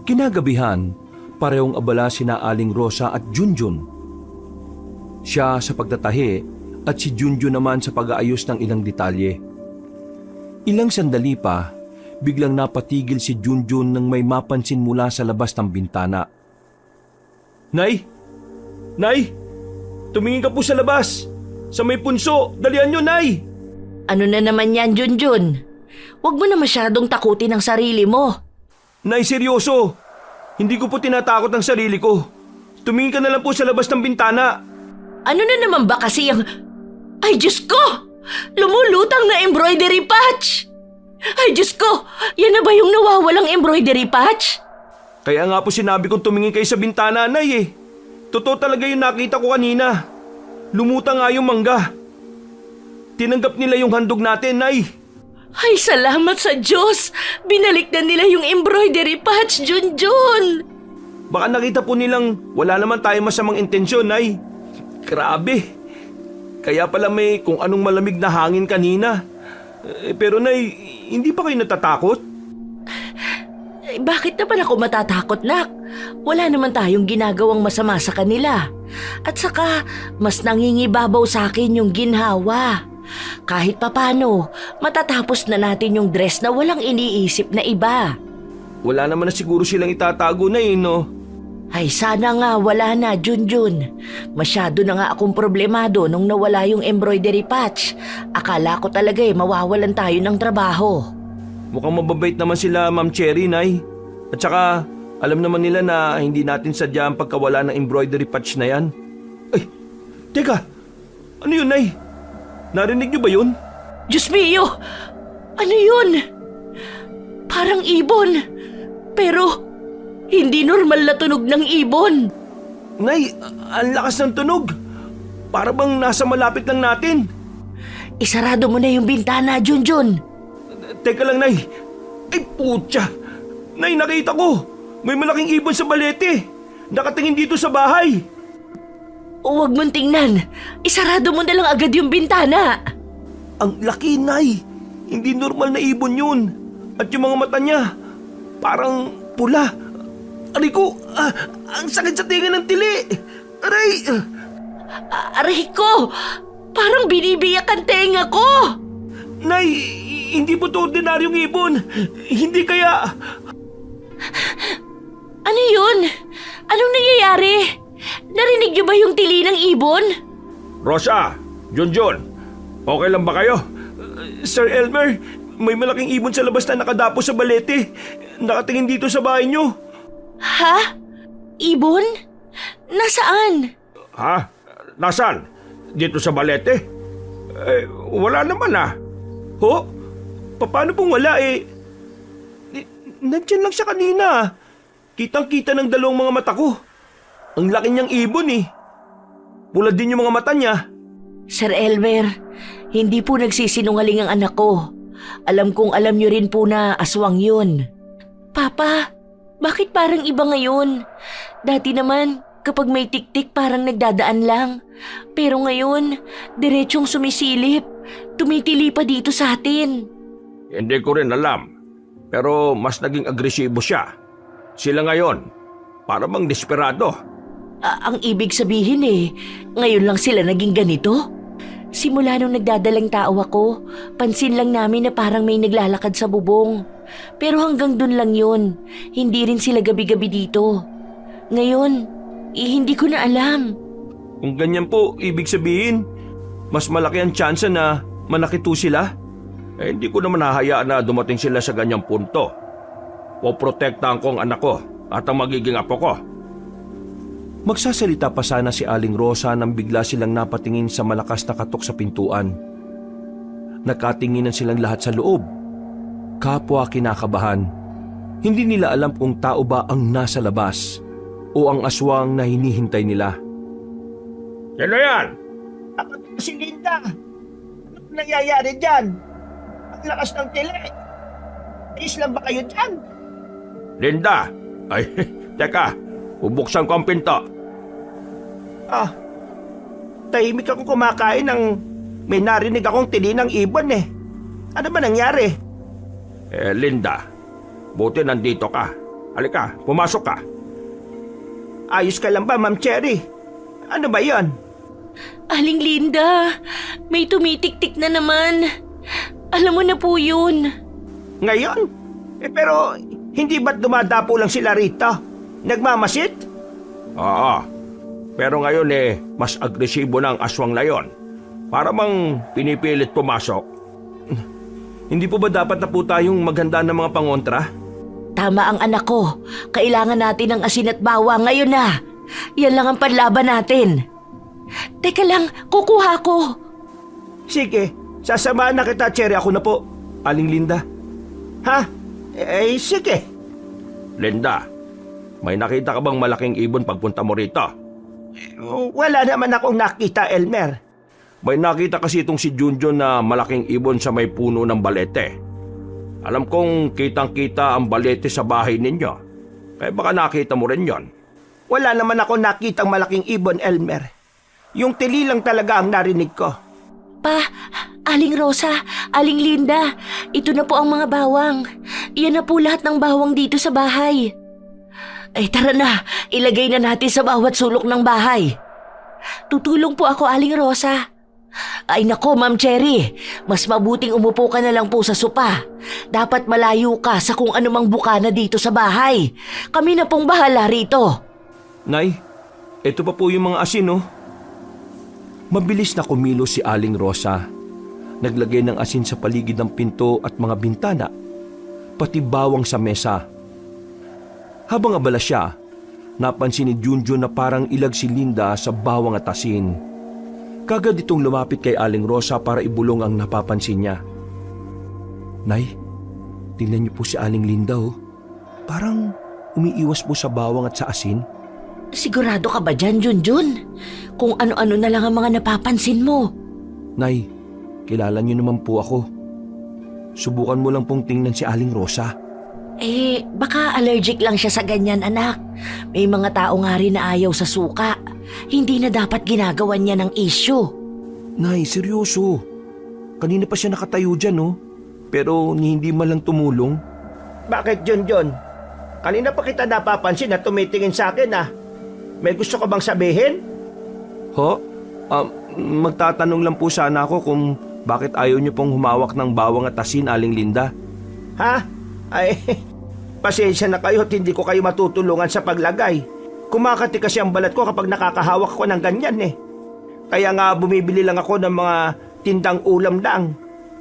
Kinagabihan, parehong abala sina Aling Rosa at Junjun. Siya sa pagtatahi at si Junjun naman sa pag-aayos ng ilang detalye. Ilang sandali pa, biglang napatigil si Junjun nang may mapansin mula sa labas ng bintana. Nay! Nay! Tumingin ka po sa labas! Sa may punso! Dalian nyo, Nay! Ano na naman yan, Junjun? Huwag mo na masyadong takutin ang sarili mo. Nay, seryoso! Hindi ko po tinatakot ang sarili ko. Tumingin ka na lang po sa labas ng bintana. Ano na naman ba kasi ang... Ay, Diyos ko! Lumulutang na embroidery patch! Ay, Diyos ko! Yan na ba yung nawawalang embroidery patch? Kaya nga po sinabi kong tumingin kayo sa bintana, Nay Totoo talaga yung nakita ko kanina. Lumutang nga yung mangga. Tinanggap nila yung handog natin, Nay. Ay, salamat sa Diyos! Binalik na nila yung embroidery patch, Junjun! Baka nakita po nilang wala naman tayo masamang intensyon, Nay. Grabe. Kaya pala may kung anong malamig na hangin kanina. Pero Nay, hindi pa kayo natatakot? Bakit naman ako matatakot, nak? Wala naman tayong ginagawang masama sa kanila. At saka, mas nangingibabaw sa akin yung ginhawa. Kahit papano, matatapos na natin yung dress na walang iniisip na iba. Wala naman na siguro silang itatago na no? Ay sana nga wala na, Junjun. Masyado na nga akong problemado nung nawala yung embroidery patch. Akala ko talaga mawawalan tayo ng trabaho. Mukhang mababait naman sila, Ma'am Cherry, Nay. At saka, alam naman nila na hindi natin sadya ang pagkawala ng embroidery patch na yan. Ay, teka! Ano yun, Nay? Narinig niyo ba yun? Diyos mio! Ano yun? Parang ibon. Pero, hindi normal na tunog ng ibon. Nay, ang lakas ng tunog. Para bang nasa malapit lang natin. Isarado mo na yung bintana, Junjun. Teka lang, Nay. Ay, putya! Nay, nakita ko! May malaking ibon sa balete. Nakatingin dito sa bahay. Huwag mong tingnan. Isarado mo na lang agad yung bintana. Ang laki, Nay. Hindi normal na ibon yun. At yung mga mata niya, parang pula. Aray ko, ang sakit sa tinga ng tili. Aray! Aray ko! Parang binibiyak ang tenga ko! Nay, hindi po ito ordinaryong ibon. Hindi kaya... Ano yun? Anong nangyayari? Narinig niyo ba yung tili ng ibon? Rosa, Junjun, okay lang ba kayo? Sir Elmer, may malaking ibon sa labas na nakadapo sa balete. Nakatingin dito sa bahay niyo. Ha? Ibon? Nasaan? Ha? Nasaan? Dito sa balete? Wala naman ah. Ho? Paano pong wala Nandyan lang siya kanina. Kitang-kita ng dalawang mga mata ko. Ang laki niyang ibon Pula din yung mga mata niya. Sir Elmer, hindi po nagsisinungaling ang anak ko. Alam kong alam niyo rin po na aswang yun. Papa, bakit parang iba ngayon? Dati naman, kapag may tiktik parang nagdadaan lang. Pero ngayon, diretsong sumisilip. Tumitili pa dito sa atin. Hindi ko rin alam. Pero mas naging agresibo siya. Sila ngayon, para bang desperado. Ang ibig sabihin ngayon lang sila naging ganito? Simula nung nagdadalang tao ako, pansin lang namin na parang may naglalakad sa bubong. Pero hanggang dun lang yun. Hindi rin sila gabi-gabi dito. Ngayon, hindi ko na alam. Kung ganyan po, ibig sabihin, mas malaki ang tsansa na manakito sila. Hindi ko naman hahayaan na dumating sila sa ganyang punto. Poprotektahan ko ang anak ko at ang magiging apo ko. Magsasalita pa sana si Aling Rosa nang bigla silang napatingin sa malakas na katok sa pintuan. Nakatinginan silang lahat sa loob. Kapwa kinakabahan. Hindi nila alam kung tao ba ang nasa labas o ang aswang na hinihintay nila. Sino yan? Ako si Linda. Ano nangyayari dyan? Ang lakas ng tili. Ayos lang ba kayo dyan? Linda! Ay, teka. Bubuksan ko ang pinto. Tahimik akong kumakain ng may narinig akong tili ng ibon Ano ba nangyari? Linda, buti nandito ka. Halika, pumasok ka. Ayos ka lang ba, Ma'am Cherry? Ano ba yon? Aling Linda, may tumitik-tik na naman. Alam mo na po yun. Ngayon? Pero hindi ba't dumadapo lang sila rito? Nagmamasit? Oo. Pero ngayon mas agresibo na ang aswang na yon. Para bang pinipilit pumasok. Hindi po ba dapat na po tayong maghanda ng mga pangontra? Tama ang anak ko. Kailangan natin ng asin at bawang ngayon na. Yan lang ang panlaban natin. Teka lang, kukuha ko. Sige, sasamahan na kita, Cherry. Ako na po. Aling Linda? Ha? Sige. Linda, may nakita ka bang malaking ibon pagpunta mo rito? Wala naman akong nakita, Elmer. May nakita kasi itong si Junjun na malaking ibon sa may puno ng balete. Alam kong kitang-kita ang balete sa bahay ninyo. Kaya baka nakita mo rin yon. Wala naman ako nakitang malaking ibon, Elmer. Yung tili lang talaga ang narinig ko. Aling Rosa, Aling Linda, ito na po ang mga bawang. Iyan na po lahat ng bawang dito sa bahay. Ay tara na, ilagay na natin sa bawat sulok ng bahay. Tutulong po ako, Aling Rosa. Ay nako, Ma'am Cherry, mas mabuting umupo ka na lang po sa sopa. Dapat malayo ka sa kung anumang bukana dito sa bahay. Kami na pong bahala rito. Nay, ito pa po yung mga asin, oh. Mabilis na kumilos si Aling Rosa. Naglagay ng asin sa paligid ng pinto at mga bintana, pati bawang sa mesa. Habang abala siya, napansin ni Junjun na parang ilag si Linda sa bawang at asin. Kagad itong lumapit kay Aling Rosa para ibulong ang napapansin niya. Nay, tingnan niyo po si Aling Linda, oh. Parang umiiwas po sa bawang at sa asin. Sigurado ka ba dyan, Junjun? Kung ano-ano na lang ang mga napapansin mo. Nay, kilala niyo naman po ako. Subukan mo lang pong tingnan si Aling Rosa. Baka allergic lang siya sa ganyan, anak. May mga tao nga rin na ayaw sa suka. Hindi na dapat ginagawan niya ng issue. Nay, seryoso. Kanina pa siya nakatayo dyan, oh. Pero hindi man lang tumulong. Bakit, Junjun? Kanina pa kita napapansin na tumitingin sa akin, ah. May gusto ka bang sabihin? Ho? Magtatanong lang po sana ako kung bakit ayaw niyo pong humawak ng bawang at asin, Aling Linda. Ha? Ay, pasensya na kayo at hindi ko kayo matutulungan sa paglagay. Kumakati kasi ang balat ko kapag nakakahawak ko ng ganyan eh. Kaya nga bumibili lang ako ng mga tindang ulam lang.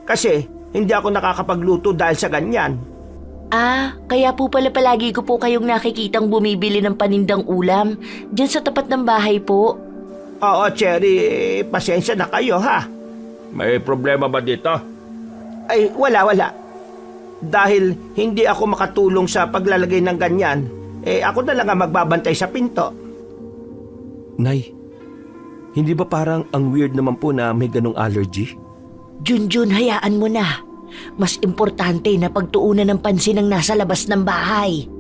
Kasi hindi ako nakakapagluto dahil sa ganyan. Kaya po pala palagi ko po kayong nakikitang bumibili ng panindang ulam dyan sa tapat ng bahay po. Oo, Cherry, pasensya na kayo ha. May problema ba dito? Ay, wala. Dahil hindi ako makatulong sa paglalagay ng ganyan, ako na lang ang magbabantay sa pinto. Nay, hindi ba parang ang weird naman po na may ganong allergy? Junjun, hayaan mo na. Mas importante na pagtuunan ng pansin ang nasa labas ng bahay.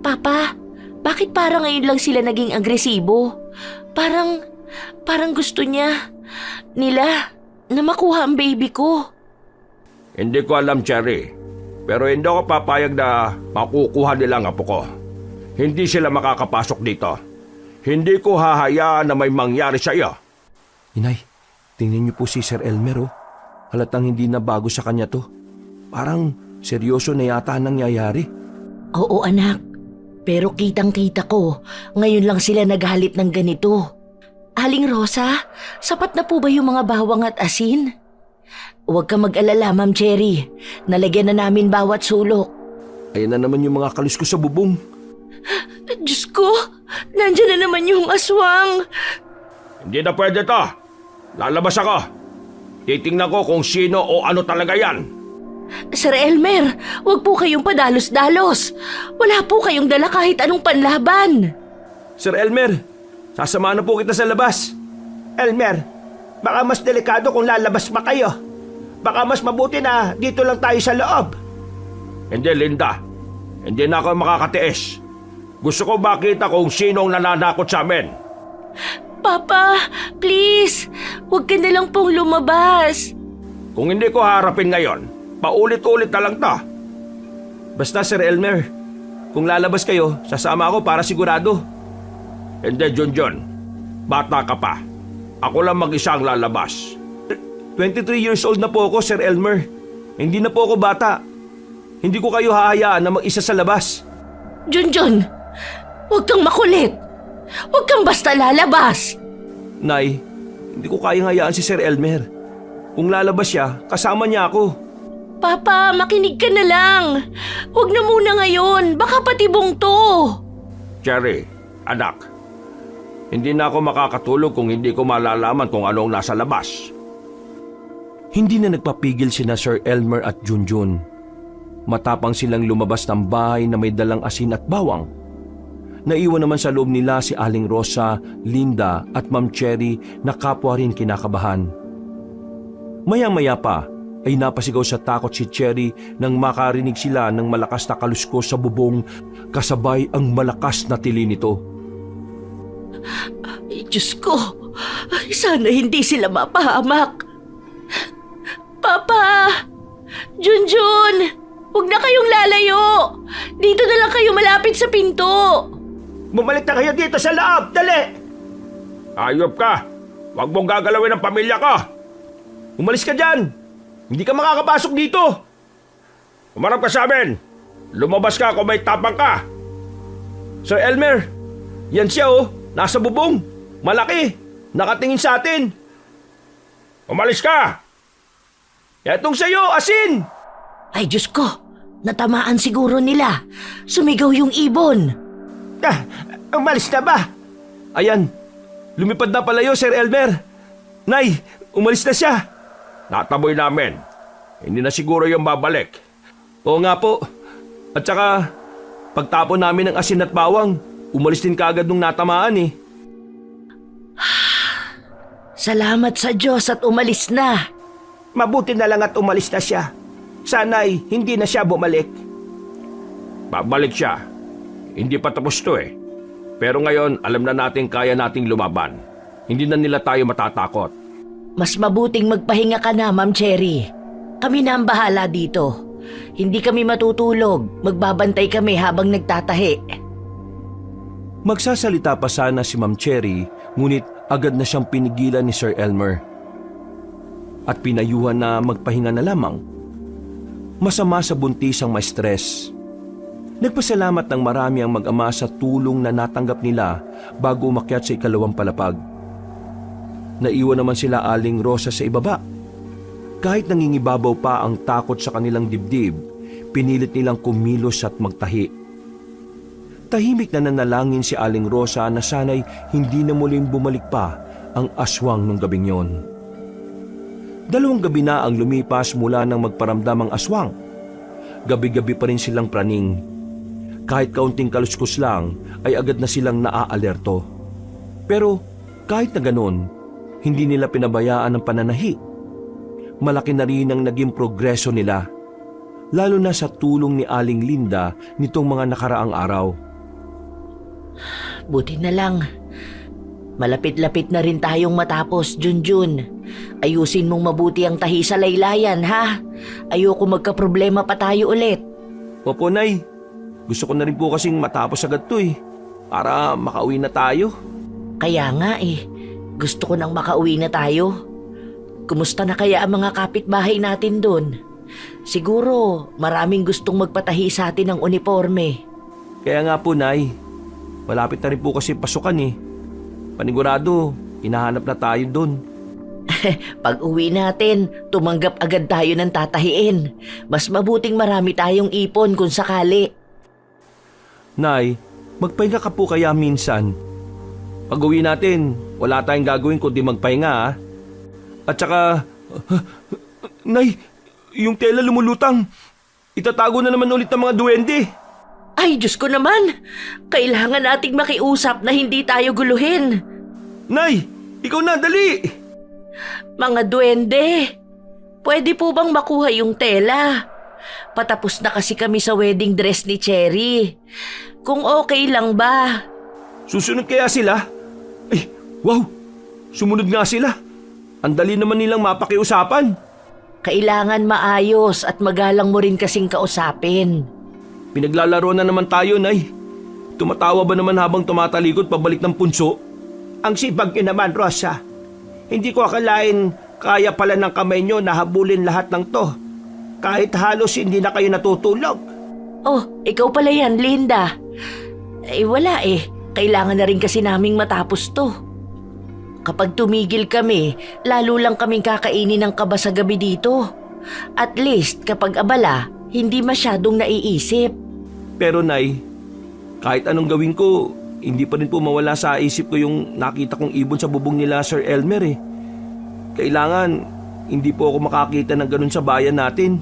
Papa, bakit parang ngayon lang sila naging agresibo? Parang gusto nila na makuha ang baby ko. Hindi ko alam, Cherry. Pero hindi ako papayag na makukuha nila ang apo ko. Hindi sila makakapasok dito. Hindi ko hahayaan na may mangyari sa iyo. Inay, tingnan niyo po si Sir Elmer, oh. Halatang hindi na bago sa kanya to. Parang seryoso na yata ang nangyayari. Oo anak, pero kitang-kita ko, ngayon lang sila naghalit ng ganito. Aling Rosa, sapat na po ba yung mga bawang at asin? Huwag ka mag-alala, Ma'am Cherry. Nalagyan na namin bawat sulok. Ayan na naman yung mga kalis ko sa bubong. Diyos ko, nandyan na naman yung aswang. Hindi na pwede to. Lalabas ako. Titingnan ko kung sino o ano talaga yan. Sir Elmer, huwag po kayong padalos-dalos. Wala po kayong dala kahit anong panlaban. Sir Elmer, sasama na po kita sa labas. Elmer, baka mas delikado kung lalabas pa kayo. Baka mas mabuti na dito lang tayo sa loob. Hindi, Linda. Hindi na ako makakatiis. Gusto ko makita kung sinong nananakot sa amin. Papa, please, huwag ka na lang pong lumabas. Kung hindi ko harapin ngayon, paulit-ulit na lang to. Basta Sir Elmer, kung lalabas kayo, sasama ako para sigurado. Hindi, Junjun. Bata ka pa. Ako lang mag-isa ang lalabas. 23 years old na po ako, Sir Elmer. Hindi na po ako bata. Hindi ko kayo hahayaan na mag-isa sa labas. Junjun, huwag kang makulit. Huwag kang basta lalabas. Nay, hindi ko kayang hayaan si Sir Elmer. Kung lalabas siya, kasama niya ako. Papa, makinig ka na lang. Huwag na muna ngayon. Baka patibong to. Cherry, anak. Hindi na ako makakatulog kung hindi ko malalaman kung anong nasa labas. Hindi na nagpapigil sina Sir Elmer at Junjun. Matapang silang lumabas ng bahay na may dalang asin at bawang. Naiwan naman sa loob nila si Aling Rosa, Linda at Ma'am Cherry na kapwa rin kinakabahan. Maya-maya pa ay napasigaw sa takot si Cherry nang makarinig sila ng malakas na kaluskos sa bubong kasabay ang malakas na tili nito. Ay, Diyos ko. Ay, sana hindi sila mapahamak. Papa! Junjun! Huwag na kayong lalayo! Dito na lang kayo malapit sa pinto! Bumalik na kayo dito sa loob, dali! Ayop ka! Huwag mong gagalawin ang pamilya ko! Umalis ka dyan! Hindi ka makakapasok dito! Umarap ka sa amin! Lumabas ka kung may tapang ka! Sir Elmer, yan siya oh, nasa bubong. Malaki, nakatingin sa atin. Umalis ka! Etong sa'yo, asin! Ay, Diyos ko! Natamaan siguro nila. Sumigaw yung ibon. Ah, umalis na ba? Ayan, lumipad na palayo, Sir Elmer. Nay, umalis na siya. Nataboy namin. Hindi na siguro yung babalik. Oo nga po. At saka, pagtapon namin ng asin at bawang, umalis din kaagad nung natamaan eh. Salamat sa Diyos at umalis na. Mabuti na lang at umalis na siya. Sana'y hindi na siya bumalik. Babalik siya. Hindi pa tapos to eh. Pero ngayon, alam na natin kaya nating lumaban. Hindi na nila tayo matatakot. Mas mabuting magpahinga ka na, Ma'am Cherry. Kami na ang bahala dito. Hindi kami matutulog. Magbabantay kami habang nagtatahi. Magsasalita pa sana si Ma'am Cherry, ngunit agad na siyang pinigilan ni Sir Elmer. At pinayuhan na magpahinga na lamang. Masama sa buntis ang may stress. Nagpasalamat ng marami ang mag-ama sa tulong na natanggap nila bago umakyat sa ikalawang palapag. Naiwan naman sila Aling Rosa sa ibaba. Kahit nangingibabaw pa ang takot sa kanilang dibdib, pinilit nilang kumilos at magtahi. Tahimik na nanalangin si Aling Rosa na sana'y hindi na muling bumalik pa ang aswang nung gabing yon. 2 gabi na ang lumipas mula nang magparamdam ang aswang. Gabi-gabi pa rin silang praning. Kahit kaunting kaluskos lang ay agad na silang naaalerto. Pero kahit na ganon, hindi nila pinabayaan ang pananahi. Malaki na rin ang naging progreso nila, lalo na sa tulong ni Aling Linda nitong mga nakaraang araw. Buti na lang. Malapit-lapit na rin tayong matapos, Junjun. Ayusin mong mabuti ang tahi sa laylayan, ha? Ayoko magkaproblema pa tayo ulit. Opo, Nay. Gusto ko na rin po kasing matapos agad to eh, para makauwi na tayo. Kaya nga eh, gusto ko nang makauwi na tayo. Kumusta na kaya ang mga kapitbahay natin doon? Siguro maraming gustong magpatahi sa atin ng uniforme. Kaya nga po, Nay. Malapit na rin po kasi pasukan eh. Panigurado, hinahanap na tayo doon. Pag uwi natin, tumanggap agad tayo ng tatahiin. Mas mabuting marami tayong ipon kung sakali. Nay, magpahinga ka po kaya minsan. Pag uwi natin, wala tayong gagawin kundi magpahinga ah. At saka, Nay, yung tela lumulutang. Itatago na naman ulit ng mga duwende. Ay, Diyos ko naman! Kailangan nating makiusap na hindi tayo guluhin. Nay, ikaw na, dali! Mga duwende, pwede po bang makuha yung tela? Patapos na kasi kami sa wedding dress ni Cherry. Kung okay lang ba? Susunod kaya sila? Ay, wow! Sumunod nga sila. Ang dali naman nilang mapakiusapan. Kailangan maayos at magalang mo rin kasing kausapin. Pinaglalaro na naman tayo, Nay. Tumatawa ba naman habang tumatalikod pabalik ng punso? Ang sipag niyo naman, Rosa. Hindi ko akalain kaya pala ng kamay niyo na habulin lahat ng to. Kahit halos hindi na kayo natutulog. Oh, ikaw pala yan, Linda. Eh wala eh, kailangan na rin kasi naming matapos to. Kapag tumigil kami, lalo lang kaming kakainin ng kaba sa gabi dito. At least kapag abala, hindi masyadong naiisip. Pero Nay, kahit anong gawin ko, hindi pa rin po mawala sa isip ko yung nakita kong ibon sa bubong nila Sir Elmer eh. Kailangan, hindi po ako makakita ng ganun sa bayan natin.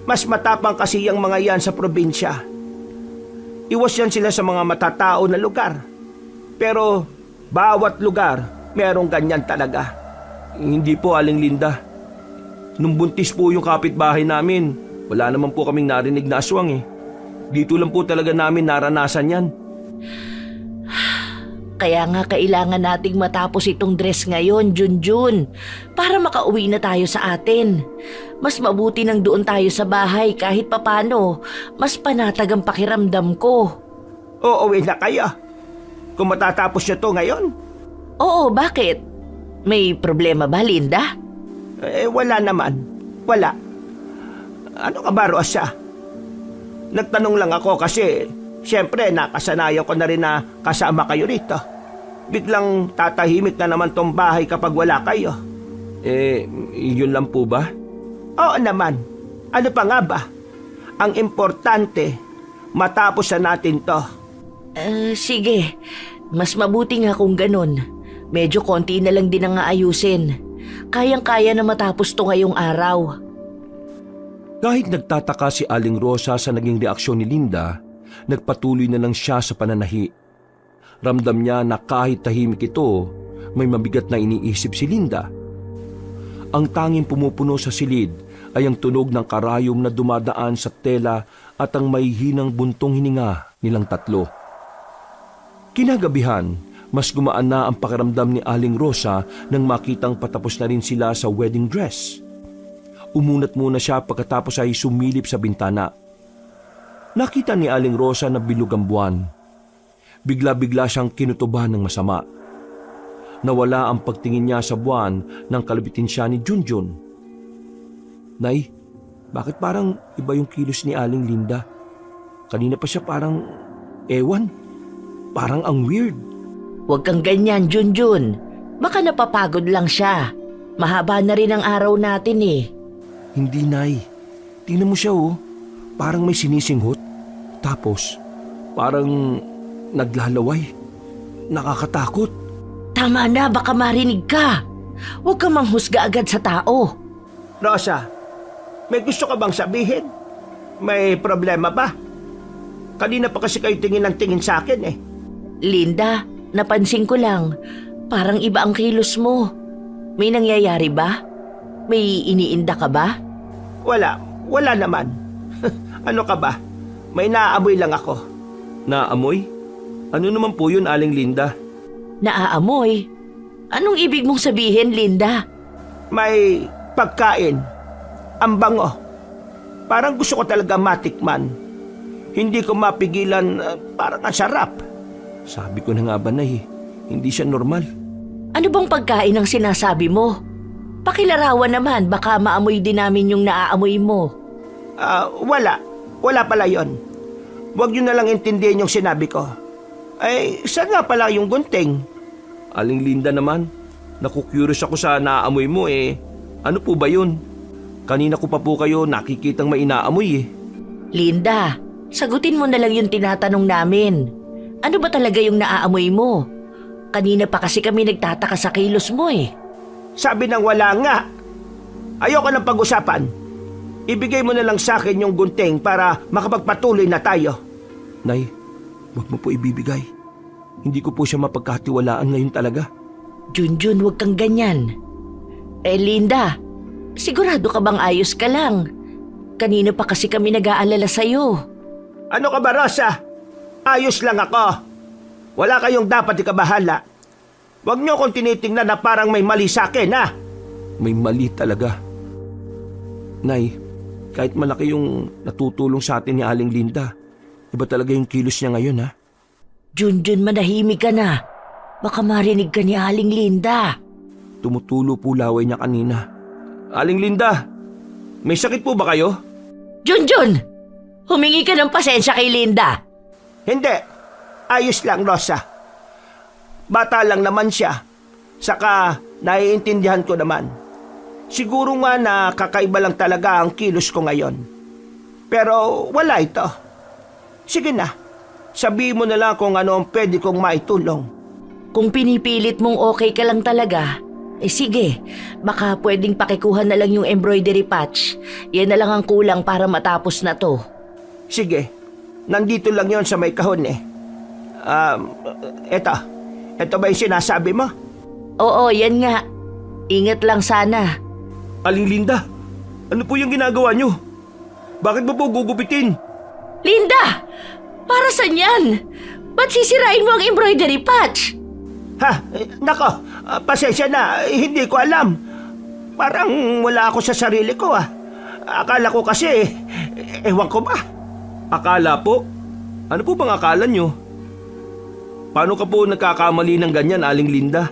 Mas matapang kasi yung mga yan sa probinsya. Iwas yan sila sa mga matatao na lugar. Pero bawat lugar, merong ganyan talaga. Hindi po, Aling Linda. Nung buntis po yung kapitbahay namin, wala naman po kaming narinig na aswang eh. Dito lang po talaga namin naranasan yan. Kaya nga kailangan nating matapos itong dress ngayon, Junjun, para makauwi na tayo sa atin. Mas mabuti nang doon tayo sa bahay kahit papano, mas panatag ang pakiramdam ko. Uuwi na kayo. Kung matatapos nyo to ngayon. Oo, bakit? May problema ba, Linda? Wala naman. Wala. Ano ka ba, Rosa? Nagtanong lang ako kasi siyempre nakasanayan ko na rin na kasama kayo rito. Biglang tatahimik na naman tong bahay kapag wala kayo. Yun lang po ba? Oo naman. Ano pa nga ba? Ang importante, matapos na natin to. Sige. Mas mabuti nga kung ganun. Medyo konti na lang din ang aayusin. Kayang-kaya na matapos to ngayong araw. Kahit nagtataka si Aling Rosa sa naging reaksyon ni Linda, nagpatuloy na lang siya sa pananahi. Ramdam niya na kahit tahimik ito, may mabigat na iniisip si Linda. Ang tanging pumupuno sa silid ay ang tunog ng karayom na dumadaan sa tela at ang may hinang buntong hininga nilang tatlo. Kinagabihan, mas gumaan na ang pakiramdam ni Aling Rosa nang makitang patapos na rin sila sa wedding dress. Umunat muna siya pagkatapos ay sumilip sa bintana. Nakita ni Aling Rosa na bilog ang buwan. Bigla-bigla siyang kinutuban ng masama. Nawala ang pagtingin niya sa buwan nang kalabitin siya ni Junjun. Nay, bakit parang iba yung kilos ni Aling Linda? Kanina pa siya parang, parang ang weird. Huwag kang ganyan, Junjun. Baka napapagod lang siya. Mahaba na rin ang araw natin eh. Hindi, Nay. Tingnan mo siya parang may sinisinghot. Tapos, parang naglalaway. Nakakatakot. Tama na, baka marinig ka. Huwag kang manghusga agad sa tao. Rosa, may gusto ka bang sabihin? May problema ba? Kanina pa kasi kayo tingin ng tingin sa akin eh. Linda, napansin ko lang. Parang iba ang kilos mo. May nangyayari ba? May iniinda ka ba? Wala naman. Ano ka ba? May naaamoy lang ako. Naamoy? Ano naman po yun, Aling Linda? Naaamoy? Anong ibig mong sabihin, Linda? May pagkain. Ang bango. Parang gusto ko talaga matikman. Hindi ko mapigilan, parang ang sarap. Sabi ko na nga ba, Nay, hindi siya normal. Ano bang pagkain ang sinasabi mo? Pakilarawan naman, baka maamoy din namin yung naaamoy mo. Wala pala yon. Huwag nyo na lang intindihin yung sinabi ko. Saan nga pala yung gunting? Aling Linda naman, naku-curious ako sa naaamoy mo Ano po ba yun? Kanina ko pa po kayo nakikitang may inaamoy Linda, sagutin mo na lang yung tinatanong namin. Ano ba talaga yung naaamoy mo? Kanina pa kasi kami nagtataka sa kilos mo Sabi nang wala nga. Ayoko ng pag-usapan. Ibigay mo na lang sa akin yung gunting para makapagpatuloy na tayo. Nay, huwag mo po ibibigay. Hindi ko po siya mapagkatiwalaan ngayon talaga. Junjun, huwag kang ganyan. Linda, sigurado ka bang ayos ka lang? Kanina pa kasi kami nag-aalala sa'yo. Ano ka ba, Rosa? Ayos lang ako. Wala kayong dapat ikabahala. Huwag niyo akong tinitingnan na parang may mali sa akin, ha? May mali talaga. Nay, kahit malaki yung natutulong sa atin ni Aling Linda, iba talaga yung kilos niya ngayon, ha? Junjun, manahimik ka na. Baka marinig ka ni Aling Linda. Tumutulo po laway niya kanina. Aling Linda, may sakit po ba kayo? Junjun! Humingi ka ng pasensya kay Linda. Hindi. Ayos lang, Rosa. Bata lang naman siya. Saka, naiintindihan ko naman. Siguro nga na kakaiba lang talaga ang kilos ko ngayon. Pero wala ito. Sige na. Sabihin mo na lang kung ano ang pwede kong maitulong. Kung pinipilit mong okay ka lang talaga, sige, baka pwedeng pakikuha na lang yung embroidery patch. Yan na lang ang kulang para matapos na to. Sige, nandito lang yon sa may kahon Eto ba yung sinasabi mo? Oo, yan nga. Ingat lang sana. Aling Linda, ano po yung ginagawa niyo? Bakit mo po gugupitin? Linda! Para saan yan? Ba't sisirain mo ang embroidery patch? Ha? Nako, pasensya na, hindi ko alam. Parang wala ako sa sarili ko Akala ko kasi, ewan ko ba? Akala po? Ano po bang akala nyo? Paano ka po nagkakamali ng ganyan, Aling Linda?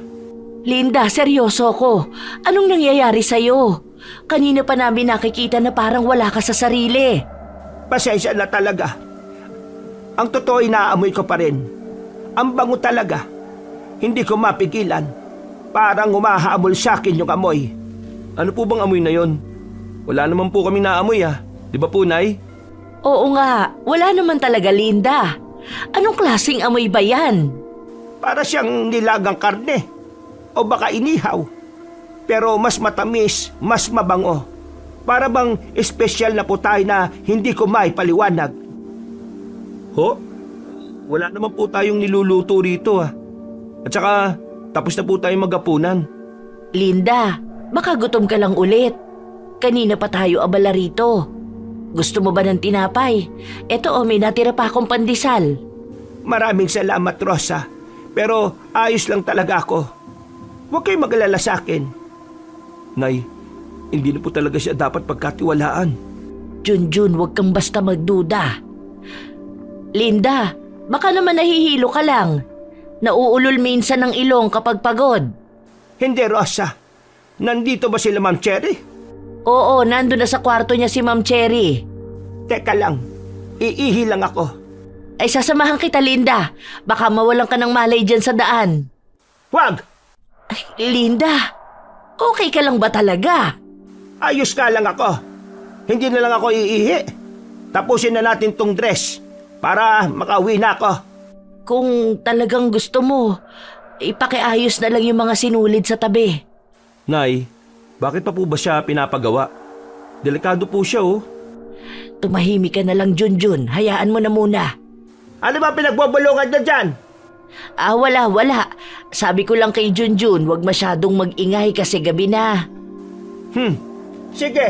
Linda, seryoso ko. Anong nangyayari sa'yo? Kanina pa namin nakikita na parang wala ka sa sarili. Pasensya na talaga. Ang totoo ay naaamoy ko pa rin. Ang bango talaga. Hindi ko mapigilan. Parang humahabol sa akin yung amoy. Ano po bang amoy na yon? Wala naman po kami naamoy Di ba po, Nay? Oo nga, wala naman talaga, Linda. Anong klaseng amoy ba yan? Para siyang nilagang karne. O baka inihaw. Pero mas matamis, mas mabango. Para bang espesyal na putay na hindi ko maipaliwanag. Ho? Wala naman po tayong niluluto rito At saka, tapos na po tayong magapunan. Linda, baka gutom ka lang ulit. Kanina pa tayo abala rito. Gusto mo ba ng tinapay? Eto may natira pa akong pandesal. Maraming salamat, Rosa. Pero ayos lang talaga ako. Huwag kayong mag-alala sa akin. Nay, hindi na po talaga siya dapat pagkatiwalaan. Junjun, huwag kang basta magduda. Linda, baka naman nahihilo ka lang. Nauulol minsan ng ilong kapag pagod. Hindi, Rosa. Nandito ba sila, Ma'am Cherry? Oo, nandun na sa kwarto niya si Ma'am Cherry. Teka lang. Iihi lang ako. Ay sasamahan kita, Linda. Baka mawalan ka ng malay dyan sa daan. Huwag! Linda, okay ka lang ba talaga? Ayos nga lang ako. Hindi na lang ako iihi. Tapusin na natin tong dress para makauwi na ako. Kung talagang gusto mo, ipakiayos na lang yung mga sinulid sa tabi. Nay, bakit pa po ba siya pinapagawa? Delikado po siya Tumahimik ka na lang, Junjun. Hayaan mo na muna. Ano ba pinagbubulungan niya dyan? Wala. Sabi ko lang kay Junjun, huwag masyadong mag-ingay kasi gabi na. Sige.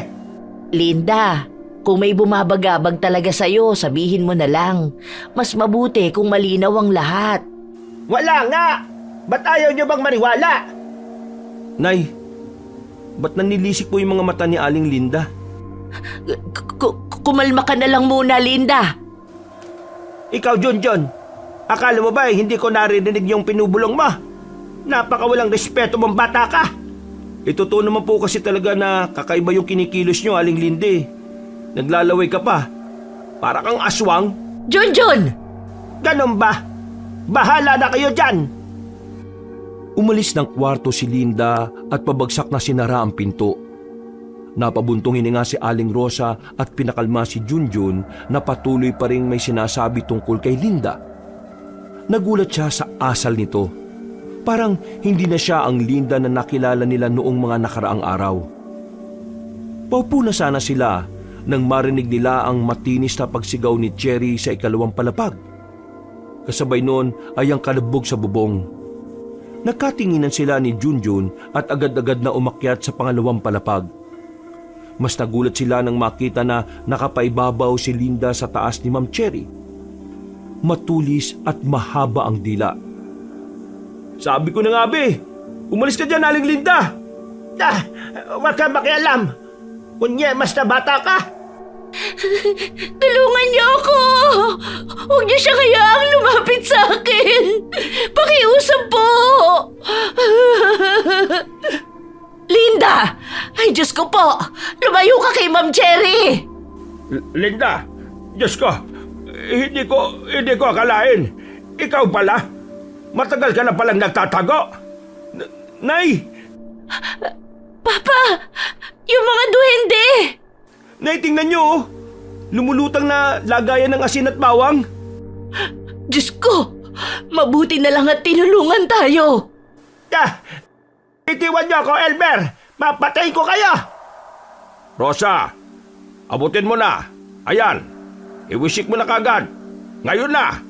Linda, kung may bumabagabag talaga sa'yo, sabihin mo na lang. Mas mabuti kung malinaw ang lahat. Wala nga! Ba't ayaw niyo bang maniwala? Nay, ba't nanilisik po yung mga mata ni Aling Linda? Kumalma ka na lang muna, Linda. Ikaw, Junjun. Akala mo ba hindi ko narinig yung pinubulong mo? Napakawalang respeto mong bata ka. Totoo naman po kasi talaga na kakaiba yung kinikilos nyo, Aling Linda Naglalaway ka pa. Para kang aswang. Junjun! Ganun ba? Bahala na kayo dyan! Umalis ng kwarto si Linda at pabagsak na sinara ang pinto. Napabuntong hininga si Aling Rosa at pinakalma si Junjun na patuloy pa rin may sinasabi tungkol kay Linda. Nagulat siya sa asal nito. Parang hindi na siya ang Linda na nakilala nila noong mga nakaraang araw. Paupo na sana sila nang marinig nila ang matinis na pagsigaw ni Cherry sa ikalawang palapag. Kasabay noon ay ang kalabog sa bubong. Nagkatinginan sila ni Junjun at agad-agad na umakyat sa pangalawang palapag. Mas nagulat sila nang makita na nakapaibabaw si Linda sa taas ni Ma'am Cherry. Matulis at mahaba ang dila. Sabi ko na nga umalis ka dyan, Aling Linda! Huwag kang makialam! Kunyemas na bata ka! Tulungan niyo ako! Huwag niyo siya hayaang lumapit sa akin! Pakiusap po! Linda! Ay, Diyos ko po! Lumayo ka kay Ma'am Cherry! Linda, Diyos ko, hindi ko akalain. Ikaw pala? Matagal ka na palang nagtatago. Nay! Papa! Yung mga duwende! Nay, tingnan nyo Lumulutang na lagayan ng asin at bawang. Diyos ko! Mabuti na lang at tinulungan tayo! Itiwan niyo ako, Elmer! Papatayin ko kayo! Rosa, abutin mo na. Ayan, iwisik mo na kagad. Ngayon na.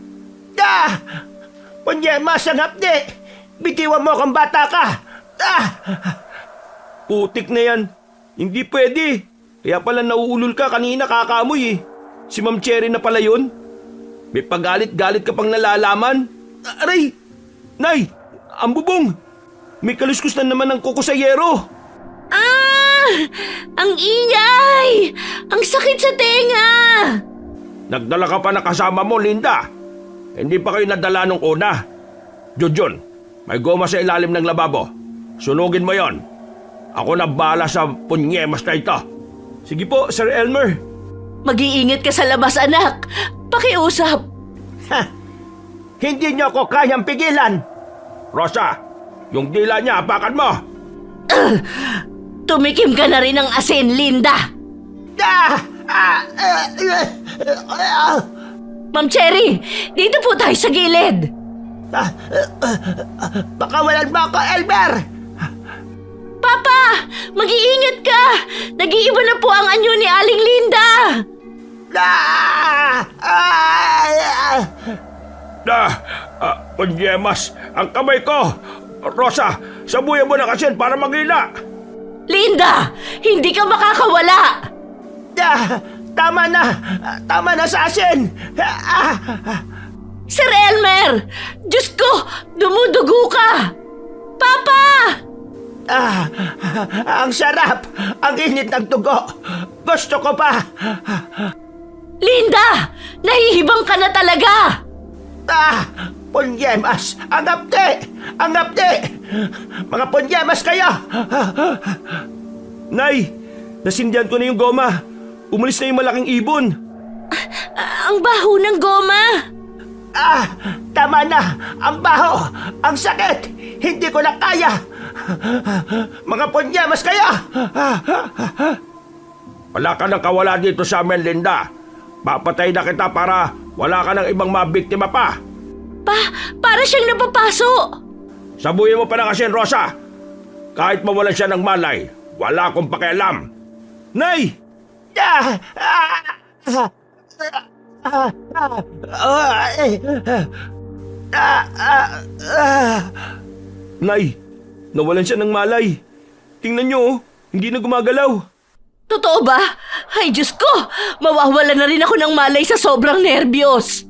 Kunyemas ang hapdi! Bitiwan mo akong bata ka! Putik na yan. Hindi pwede. Kaya pala nauulol ka kanina kakaamoy Si Ma'am Cherry na pala yun. May pagalit-galit ka pang nalalaman. Aray! Nay! Ang bubong! May kaluskos na naman ng kuko sa yero! Ah! Ang ingay! Ang sakit sa tenga! Nagdala ka pa na kasama mo, Linda. Hindi pa kayo nadala nung una. Junjun, may goma sa ilalim ng lababo. Sunugin mo yon. Ako na bahala sa punyemas na ito. Sige po, Sir Elmer. Mag-iingat ka sa labas, anak. Pakiusap. Ha! Hindi niyo ako kayang pigilan! Rosa, yung dila niya, apakan mo. Tumikim ka na rin ng asin, Linda. Ah! Ma'am Cherry, dito po tayo sa gilid. Pakawalan mo ako, Elmer! Papa, mag-iingat ka. Nag-iiba na po ang anyo ni Aling Linda. Punyemas, ang kamay ko. Rosa, sabuyan mo na kasi para magila. Linda, hindi ka makakawala. Tama na! Tama na sa asin! Sir Elmer, Diyos ko, dumudugo ka. Papa! Ang sarap! Ang init ng tugo! Gusto ko pa! Linda, nahihibang ka na talaga. Punyemas! Ang apte! Ang apte! Mga punyemas kayo! Nay, nasindihan ko na yung goma. Umalis na yung malaking ibon. Ang baho ng goma. Tama na! Ang baho! Ang sakit! Hindi ko na kaya! Mga punyemas kayo! Wala ka nang kawala dito sa amin, Linda. Papatay na kita para wala ka ng ibang mabiktima pa. Para siyang napapaso. Sabuyin mo pa na kasi, Rosa. Kahit mawalan siya ng malay, wala akong pakialam. Nay! Nay, nawalan siya ng malay. Tingnan niyo, hindi na gumagalaw. Totoo ba? Ay, Diyos ko! Mawawala na rin ako ng malay sa sobrang nerbiyos.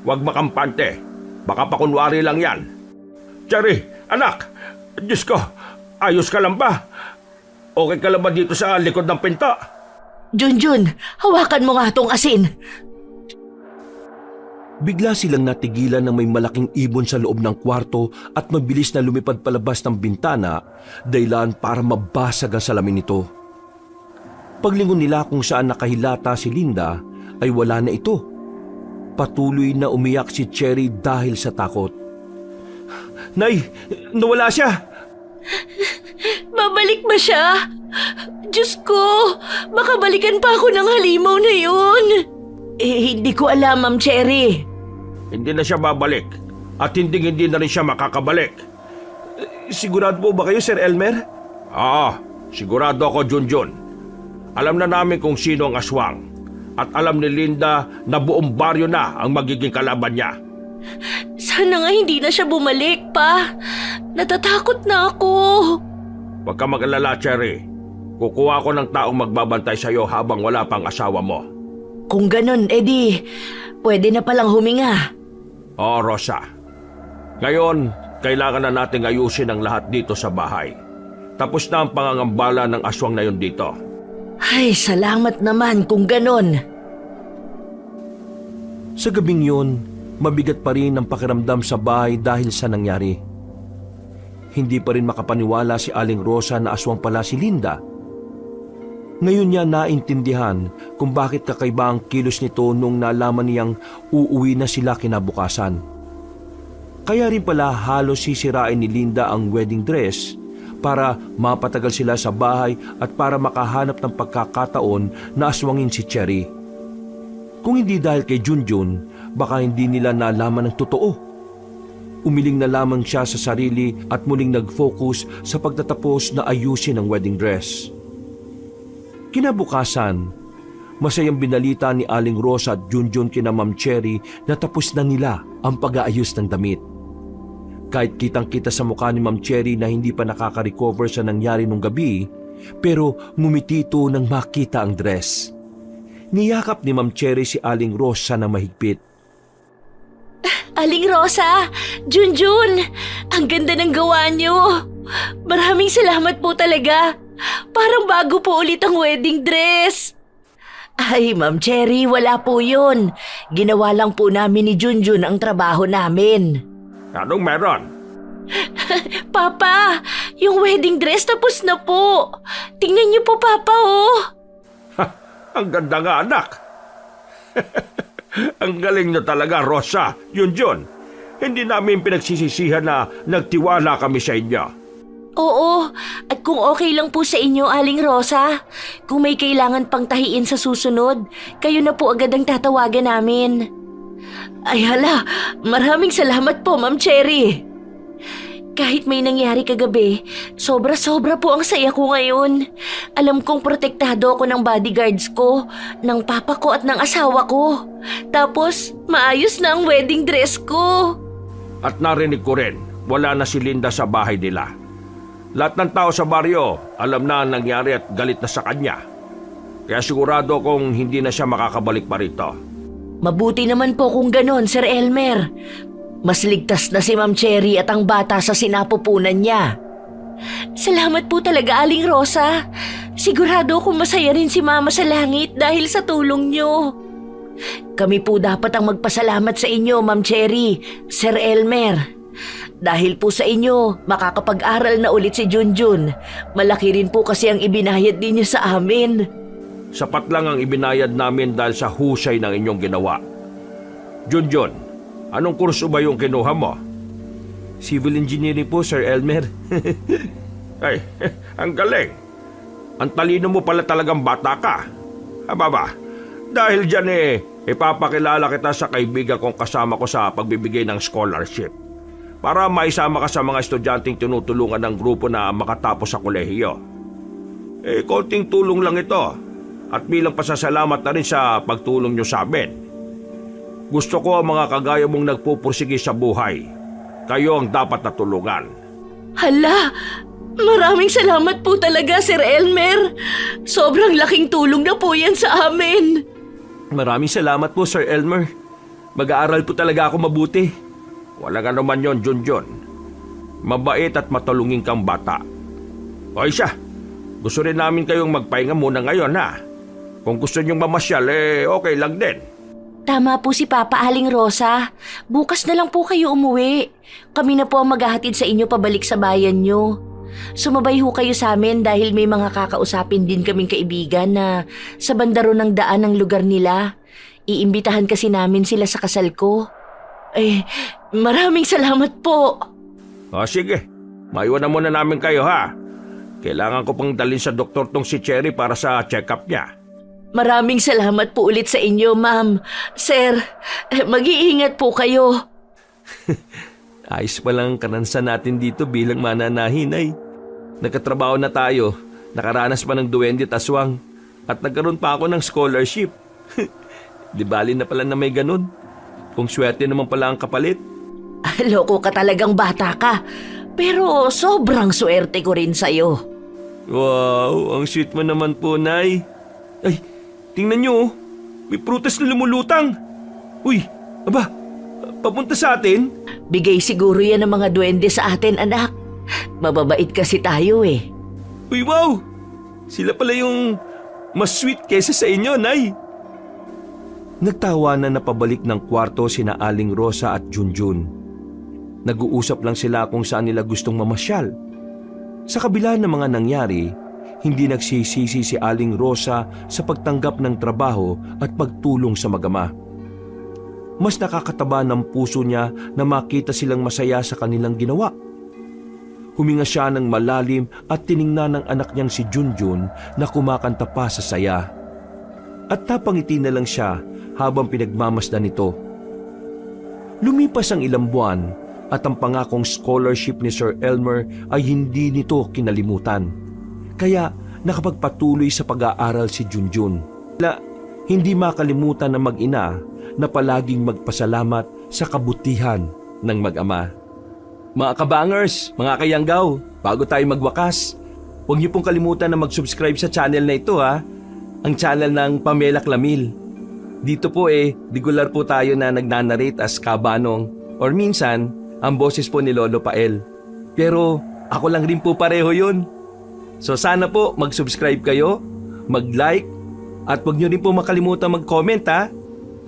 Huwag makampante. Baka pakunwari lang yan. Cherry, anak! Diyos ko, ayos ka lang ba? Okay ka lang ba dito sa likod ng pinto? Junjun, hawakan mo nga tong asin. Bigla silang natigilan ng may malaking ibon sa loob ng kwarto at mabilis na lumipad palabas ng bintana, dahilan para mabasag ang salamin nito. Paglingon nila kung saan nakahilata si Linda ay wala na ito. Patuloy na umiyak si Cherry dahil sa takot. Nay, nawala siya! Babalik ba siya? Diyos ko, baka balikan pa ako ng halimaw na yun. Hindi ko alam, Ma'am Cherry. Hindi na siya babalik. At hindi na rin siya makakabalik. Sigurado po ba kayo, Sir Elmer? Oo, sigurado ako, Junjun. Alam na namin kung sino ang aswang. At alam ni Linda na buong baryo na ang magiging kalaban niya. Sana nga hindi na siya bumalik pa. Natatakot na ako. Huwag ka mag-alala, Cherry. Kukuha ko ng taong magbabantay sa'yo habang wala pang asawa mo. Kung ganun, edi, pwede na palang huminga. Oo, Rosa. Ngayon, kailangan na nating ayusin ang lahat dito sa bahay. Tapos na ang pangangambala ng aswang na yun dito. Ay, salamat naman kung ganun. Sa gabing yun, mabigat pa rin ang pakiramdam sa bahay dahil sa nangyari. Hindi pa rin makapaniwala si Aling Rosa na aswang pala si Linda. Ngayon niya naintindihan kung bakit kakaiba ang kilos nito nung nalaman niyang uuwi na sila kinabukasan. Kaya rin pala halos sisirain ni Linda ang wedding dress para mapatagal sila sa bahay at para makahanap ng pagkakataon na aswangin si Cherry. Kung hindi dahil kay Junjun, baka hindi nila nalaman ang totoo. Umiling na lamang siya sa sarili at muling nag-focus sa pagtatapos na ayusin ang wedding dress. Kinabukasan, masayang binalita ni Aling Rosa at Junjun kina Ma'am Cherry na tapos na nila ang pag-aayos ng damit. Kahit kitang-kita sa mukha ni Ma'am Cherry na hindi pa nakaka-recover sa nangyari nung gabi, pero ngumiti ito nang makita ang dress. Niyakap ni Ma'am Cherry si Aling Rosa na mahigpit. Aling Rosa, Junjun, ang ganda ng gawa niyo. Maraming salamat po talaga. Parang bago po ulit ang wedding dress. Ay, Ma'am Cherry, wala po yun. Ginawa lang po namin ni Junjun ang trabaho namin. Anong meron? Papa, yung wedding dress tapos na po. Tingnan niyo po, Papa, oh. Ang ganda nga, anak. Ang galing na talaga, Rosa. Junjun. Hindi namin pinagsisisihan na nagtiwala kami sa inyo. Oo, at kung okay lang po sa inyo, Aling Rosa, kung may kailangan pang tahiin sa susunod, kayo na po agad ang tatawagan namin. Ay hala, maraming salamat po, Ma'am Cherry. Kahit may nangyari kagabi, sobra-sobra po ang saya ko ngayon. Alam kong protektado ako ng bodyguards ko, ng papa ko at ng asawa ko. Tapos, maayos na ang wedding dress ko. At narinig ko rin, wala na si Linda sa bahay nila. Lahat ng tao sa baryo, alam na ang nangyari at galit na sa kanya. Kaya sigurado kong hindi na siya makakabalik pa rito. Mabuti naman po kung ganon, Sir Elmer. Mas ligtas na si Ma'am Cherry at ang bata sa sinapupunan niya. Salamat po talaga, Aling Rosa. Sigurado kong masaya rin si Mama sa langit dahil sa tulong niyo. Kami po dapat ang magpasalamat sa inyo, Ma'am Cherry, Sir Elmer. Dahil po sa inyo, makakapag-aral na ulit si Junjun. Malaki rin po kasi ang ibinayad ninyo sa amin. Sapat lang ang ibinayad namin dahil sa husay ng inyong ginawa. Junjun, anong kurso ba yung kinuha mo? Civil engineering po, Sir Elmer. Ay, ang galing. Ang talino mo pala talagang bata ka. Ababa, dahil dyan ipapakilala kita sa kaibigan kong kasama ko sa pagbibigay ng scholarship. Para maisama ka sa mga estudyanteng tinutulungan ng grupo na makatapos sa kolehiyo. Konting tulong lang ito. At bilang pasasalamat na rin sa pagtulong nyo sa amin. Gusto ko ang mga kagaya mong nagpupursige sa buhay. Kayo ang dapat natulungan. Hala, maraming salamat po talaga, Sir Elmer. Sobrang laking tulong na po yan sa amin. Maraming salamat po, Sir Elmer. Mag-aaral po talaga ako mabuti. Walang ano man yon, Junjun. Mabait at matulungin kang bata. O siya, gusto rin namin kayong magpahinga muna ngayon, ha? Kung gusto nyong mamasyal, okay lang din. Tama po si Papa, Aling Rosa. Bukas na lang po kayo umuwi. Kami na po ang maghahatid sa inyo pabalik sa bayan nyo. Sumabay ho kayo sa amin dahil may mga kakausapin din kaming kaibigan na sa bandaro ng daan ng lugar nila. Iimbitahan kasi namin sila sa kasal ko. Maraming salamat po. O sige, maiwan na muna namin kayo, ha? Kailangan ko pang dalhin sa doktor tong si Cherry para sa check-up niya. Maraming salamat po ulit sa inyo, Ma'am. Sir, mag-iingat po kayo. Ayos palang karansan natin dito bilang mananahin ay. Nagkatrabaho na tayo, nakaranas pa ng duwende at aswang, at nagkaroon pa ako ng scholarship. Di bali na pala na may ganun. Kung swerte naman pala ang kapalit. Loko ka talagang bata ka, pero sobrang swerte ko rin sa'yo. Wow, ang sweet mo naman po, Nay. Ay, tingnan nyo, may prutas na lumulutang. Uy, aba, papunta sa atin? Bigay siguro yan ng mga duwende sa atin, anak. Mababait kasi tayo eh. Uy, wow! Sila pala yung mas sweet kesa sa inyo, Nay. Nagtawanan na pabalik ng kwarto sina Aling Rosa at Junjun. Nag-uusap lang sila kung saan nila gustong mamasyal. Sa kabila ng mga nangyari, hindi nagsisisi si Aling Rosa sa pagtanggap ng trabaho at pagtulong sa mag-ama. Mas nakakataba ng puso niya na makita silang masaya sa kanilang ginawa. Huminga siya ng malalim at tiningnan ng anak niyang si Junjun na kumakanta pa sa saya. At napangiti na lang siya habang pinagmamasdan nito. Lumipas ang ilang buwan at ang pangakong scholarship ni Sir Elmer ay hindi nito kinalimutan. Kaya nakapagpatuloy sa pag-aaral si Junjun. Hindi makalimutan ng mag-ina na palaging magpasalamat sa kabutihan ng mag-ama. Mga kabangers, mga kayanggaw, bago tayo magwakas, huwag niyo pong kalimutan na mag-subscribe sa channel na ito, ha? Ang channel ng Pamela Clamil. Dito po regular po tayo na nagnanarate as Kabanong Or minsan, ang boses po ni Lolo Pael. Pero ako lang rin po pareho yun. So sana po mag-subscribe kayo, mag-like, at huwag nyo rin po makalimutan mag-comment ha.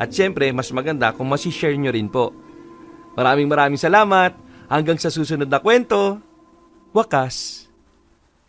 At syempre, mas maganda kung masishare nyo rin po. Maraming salamat. Hanggang sa susunod na kwento. Wakas.